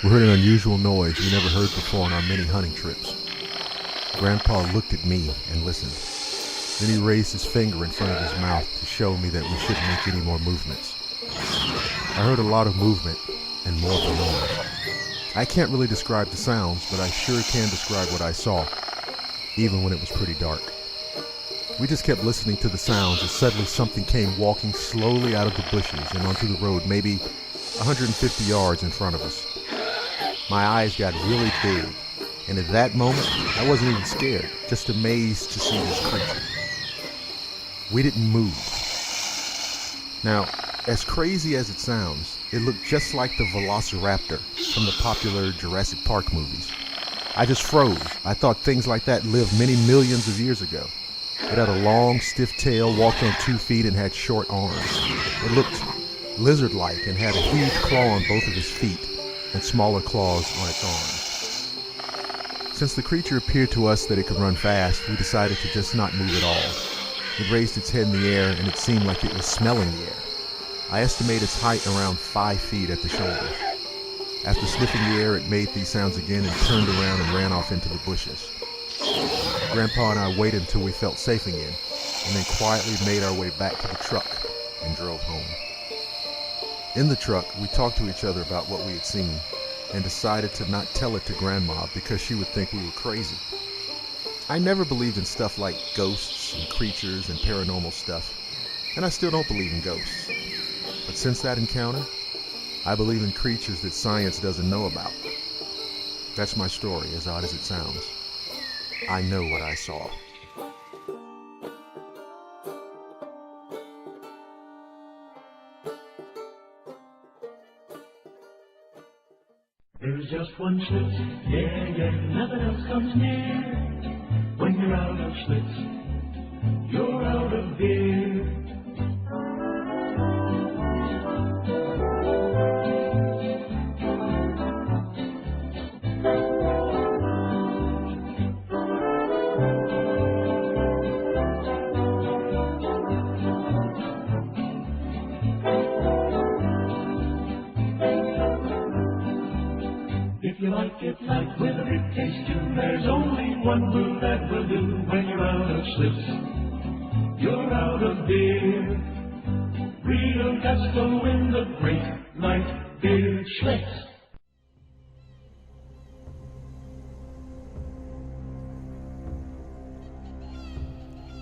A: we heard an unusual noise we never heard before on our many hunting trips. Grandpa looked at me and listened. Then he raised his finger in front of his mouth to show me that we shouldn't make any more movements. I heard a lot of movement and more of the noise. I can't really describe the sounds, but I sure can describe what I saw, even when it was pretty dark. We just kept listening to the sounds as suddenly something came walking slowly out of the bushes and onto the road maybe 150 yards in front of us. My eyes got really big, and at that moment, I wasn't even scared, just amazed to see this creature. We didn't move. Now, as crazy as it sounds, it looked just like the velociraptor from the popular Jurassic Park movies. I just froze. I thought things like that lived many millions of years ago. It had a long, stiff tail, walked on 2 feet, and had short arms. It looked lizard-like and had a huge claw on both of its feet and smaller claws on its arms. Since the creature appeared to us that it could run fast, we decided to just not move at all. It raised its head in the air, and it seemed like it was smelling the air. I estimate its height around 5 feet at the shoulders. After sniffing the air, it made these sounds again and turned around and ran off into the bushes. Grandpa and I waited until we felt safe again, and then quietly made our way back to the truck and drove home. In the truck, we talked to each other about what we had seen, and decided to not tell it to Grandma because she would think we were crazy. I never believed in stuff like ghosts and creatures and paranormal stuff, and I still don't believe in ghosts. But since that encounter, I believe in creatures that science doesn't know about. That's my story, as odd as it sounds. I know what I saw.
F: There's just one Schlitz, yeah, nothing else comes near. When you're out of Schlitz, you're out of beer. If you like it light with a big taste too, there's only one brew that will do. When you're out of Schlitz, you're out of beer. Real gusto in the great light beer Schlitz.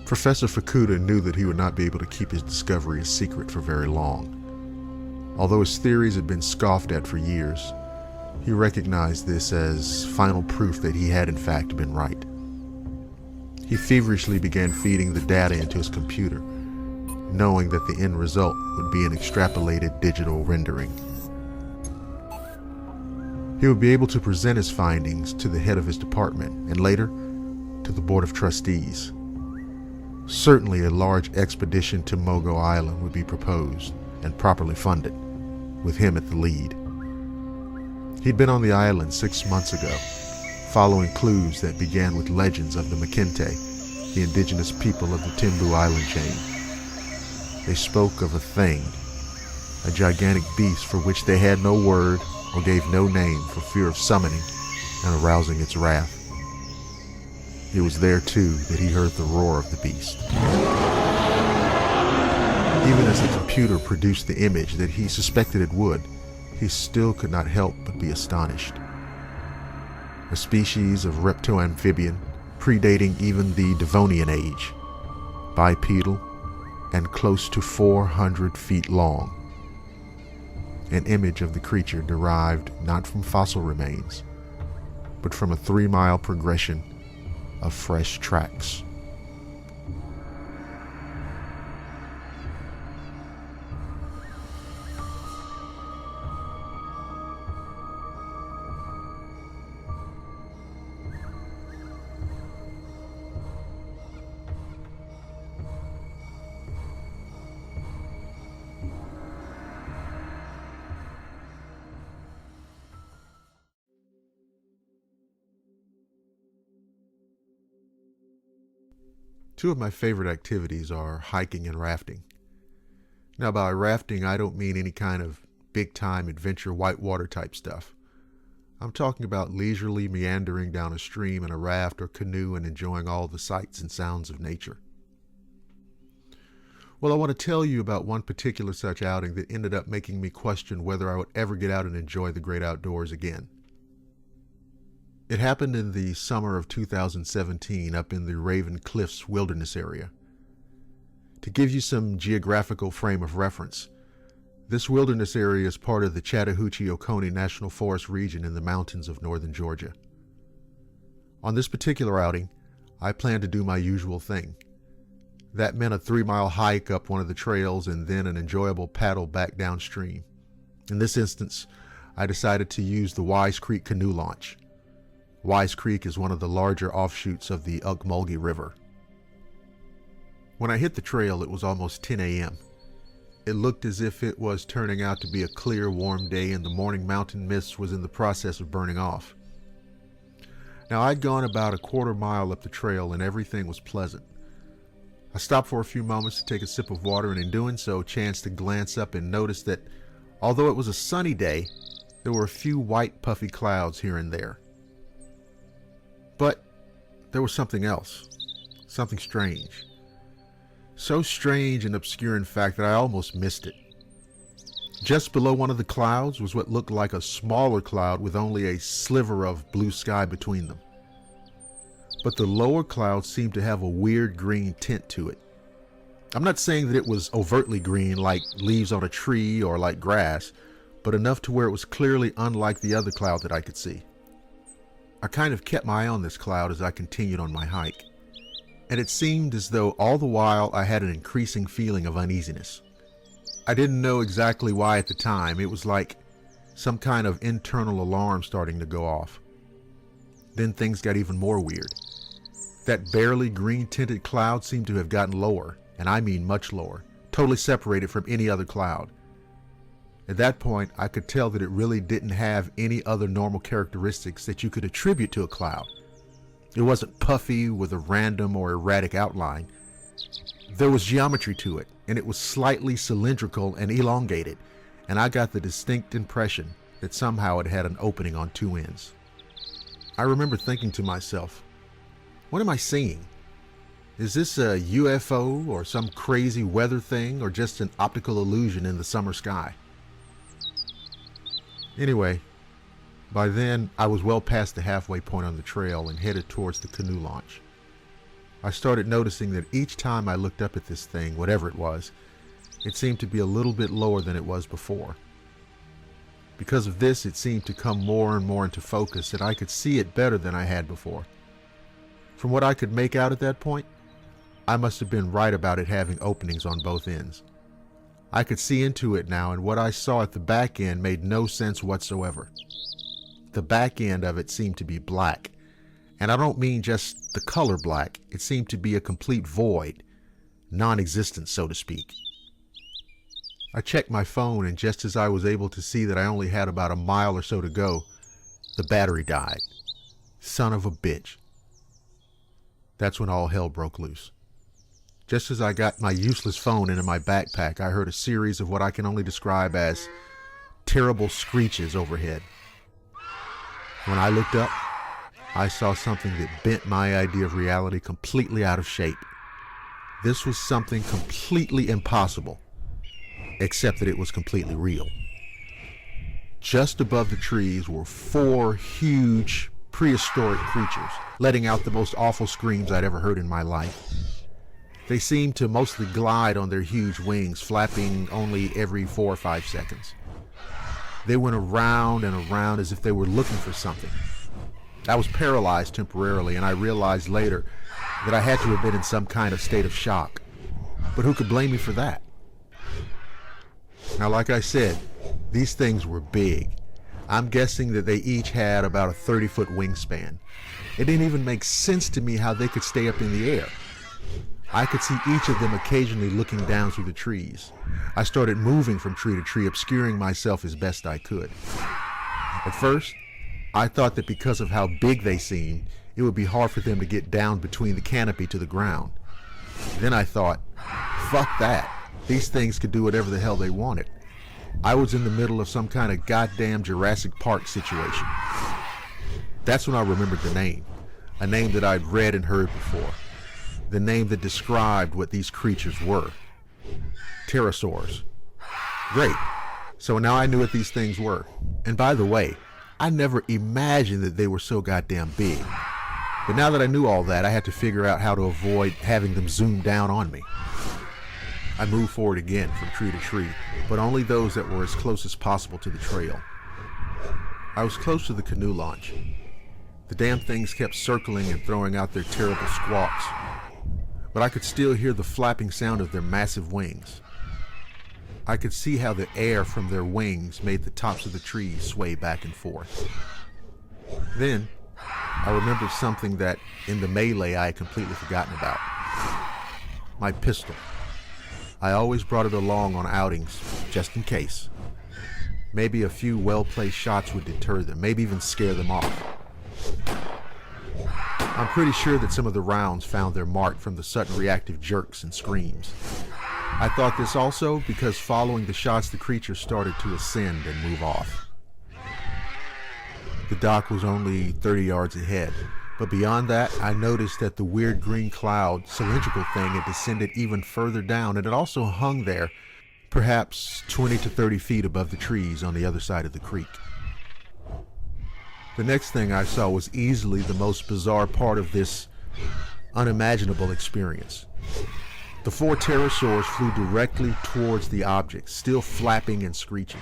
A: Professor Fukuda knew that he would not be able to keep his discovery a secret for very long. Although his theories had been scoffed at for years, he recognized this as final proof that he had in fact been right. He feverishly began feeding the data into his computer, knowing that the end result would be an extrapolated digital rendering. He would be able to present his findings to the head of his department and later to the Board of Trustees. Certainly a large expedition to Mogo Island would be proposed and properly funded, with him at the lead. He'd been on the island 6 months ago, following clues that began with legends of the Makente, the indigenous people of the Timbu Island chain. They spoke of a thing a gigantic beast for which they had no word or gave no name for fear of summoning and arousing its wrath. It was there, too, that he heard the roar of the beast. Even as the computer produced the image that he suspected it would, he still could not help but be astonished. A species of reptile-amphibian predating even the Devonian age, bipedal and close to 400 feet long. An image of the creature derived not from fossil remains, but from a 3-mile progression of fresh tracks. Two of my favorite activities are hiking and rafting. Now, by rafting, I don't mean any kind of big-time adventure whitewater type stuff. I'm talking about leisurely meandering down a stream in a raft or canoe and enjoying all the sights and sounds of nature. Well, I want to tell you about one particular such outing that ended up making me question whether I would ever get out and enjoy the great outdoors again. It happened in the summer of 2017 up in the Raven Cliffs wilderness area. To give you some geographical frame of reference, this wilderness area is part of the Chattahoochee-Oconee National Forest region in the mountains of northern Georgia. On this particular outing, I planned to do my usual thing. That meant a 3-mile hike up one of the trails and then an enjoyable paddle back downstream. In this instance, I decided to use the Wise Creek canoe launch. Wise Creek is one of the larger offshoots of the Ocmulgee River. When I hit the trail, it was almost 10 a.m. It looked as if it was turning out to be a clear, warm day and the morning mountain mist was in the process of burning off. Now, I'd gone about a quarter mile up the trail and everything was pleasant. I stopped for a few moments to take a sip of water and in doing so, chanced to glance up and notice that although it was a sunny day, there were a few white puffy clouds here and there. But there was something else, something strange. So strange and obscure, in fact, that I almost missed it. Just below one of the clouds was what looked like a smaller cloud with only a sliver of blue sky between them. But the lower cloud seemed to have a weird green tint to it. I'm not saying that it was overtly green like leaves on a tree or like grass, but enough to where it was clearly unlike the other cloud that I could see. I kind of kept my eye on this cloud as I continued on my hike, and it seemed as though all the while I had an increasing feeling of uneasiness. I didn't know exactly why at the time. It was like some kind of internal alarm starting to go off. Then things got even more weird. That barely green-tinted cloud seemed to have gotten lower, and I mean much lower, totally separated from any other cloud. At that point, I could tell that it really didn't have any other normal characteristics that you could attribute to a cloud. It wasn't puffy with a random or erratic outline. There was geometry to it, and it was slightly cylindrical and elongated, and I got the distinct impression that somehow it had an opening on two ends. I remember thinking to myself, what am I seeing? Is this a UFO or some crazy weather thing or just an optical illusion in the summer sky? Anyway, by then I was well past the halfway point on the trail and headed towards the canoe launch. I started noticing that each time I looked up at this thing, whatever it was, it seemed to be a little bit lower than it was before. Because of this, it seemed to come more and more into focus and I could see it better than I had before. From what I could make out at that point, I must have been right about it having openings on both ends. I could see into it now, and what I saw at the back end made no sense whatsoever. The back end of it seemed to be black, and I don't mean just the color black. It seemed to be a complete void, non-existent, so to speak. I checked my phone, and just as I was able to see that I only had about a mile or so to go, the battery died. Son of a bitch. That's when all hell broke loose. Just as I got my useless phone into my backpack, I heard a series of what I can only describe as terrible screeches overhead. When I looked up, I saw something that bent my idea of reality completely out of shape. This was something completely impossible, except that it was completely real. Just above the trees were 4 huge prehistoric creatures, letting out the most awful screams I'd ever heard in my life. They seemed to mostly glide on their huge wings, flapping only every 4 or 5 seconds. They went around and around as if they were looking for something. I was paralyzed temporarily, and I realized later that I had to have been in some kind of state of shock. But who could blame me for that? Now, like I said, these things were big. I'm guessing that they each had about a 30-foot wingspan. It didn't even make sense to me how they could stay up in the air. I could see each of them occasionally looking down through the trees. I started moving from tree to tree, obscuring myself as best I could. At first, I thought that because of how big they seemed, it would be hard for them to get down between the canopy to the ground. Then I thought, fuck that. These things could do whatever the hell they wanted. I was in the middle of some kind of goddamn Jurassic Park situation. That's when I remembered the name, a name that I'd read and heard before. The name that described what these creatures were. Pterosaurs. Great. So now I knew what these things were. And by the way, I never imagined that they were so goddamn big. But now that I knew all that, I had to figure out how to avoid having them zoom down on me. I moved forward again from tree to tree, but only those that were as close as possible to the trail. I was close to the canoe launch. The damn things kept circling and throwing out their terrible squawks, but I could still hear the flapping sound of their massive wings. I could see how the air from their wings made the tops of the trees sway back and forth. Then, I remembered something that, in the melee, I had completely forgotten about. My pistol. I always brought it along on outings, just in case. Maybe a few well-placed shots would deter them, maybe even scare them off. I'm pretty sure that some of the rounds found their mark from the sudden reactive jerks and screams. I thought this also because following the shots, the creatures started to ascend and move off. The dock was only 30 yards ahead, but beyond that, I noticed that the weird green cloud, cylindrical thing had descended even further down, and it also hung there, perhaps 20 to 30 feet above the trees on the other side of the creek. The next thing I saw was easily the most bizarre part of this unimaginable experience. The 4 pterosaurs flew directly towards the object, still flapping and screeching.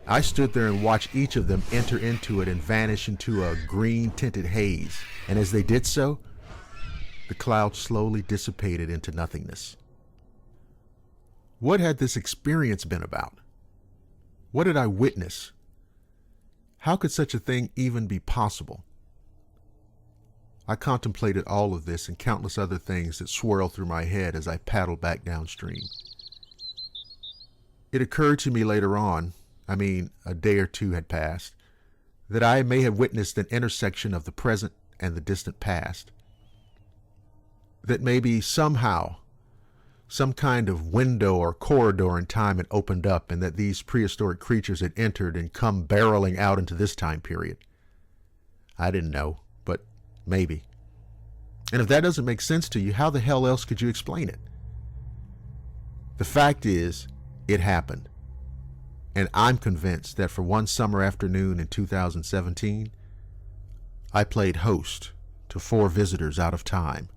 A: I stood there and watched each of them enter into it and vanish into a green-tinted haze, and as they did so, the cloud slowly dissipated into nothingness. What had this experience been about? What did I witness? How could such a thing even be possible? I contemplated all of this and countless other things that swirled through my head as I paddled back downstream. It occurred to me later on, a day or two had passed, that I may have witnessed an intersection of the present and the distant past. That maybe somehow, some kind of window or corridor in time had opened up and that these prehistoric creatures had entered and come barreling out into this time period. I didn't know, but maybe. And if that doesn't make sense to you, how the hell else could you explain it? The fact is, it happened. And I'm convinced that for one summer afternoon in 2017, I played host to 4 visitors out of time.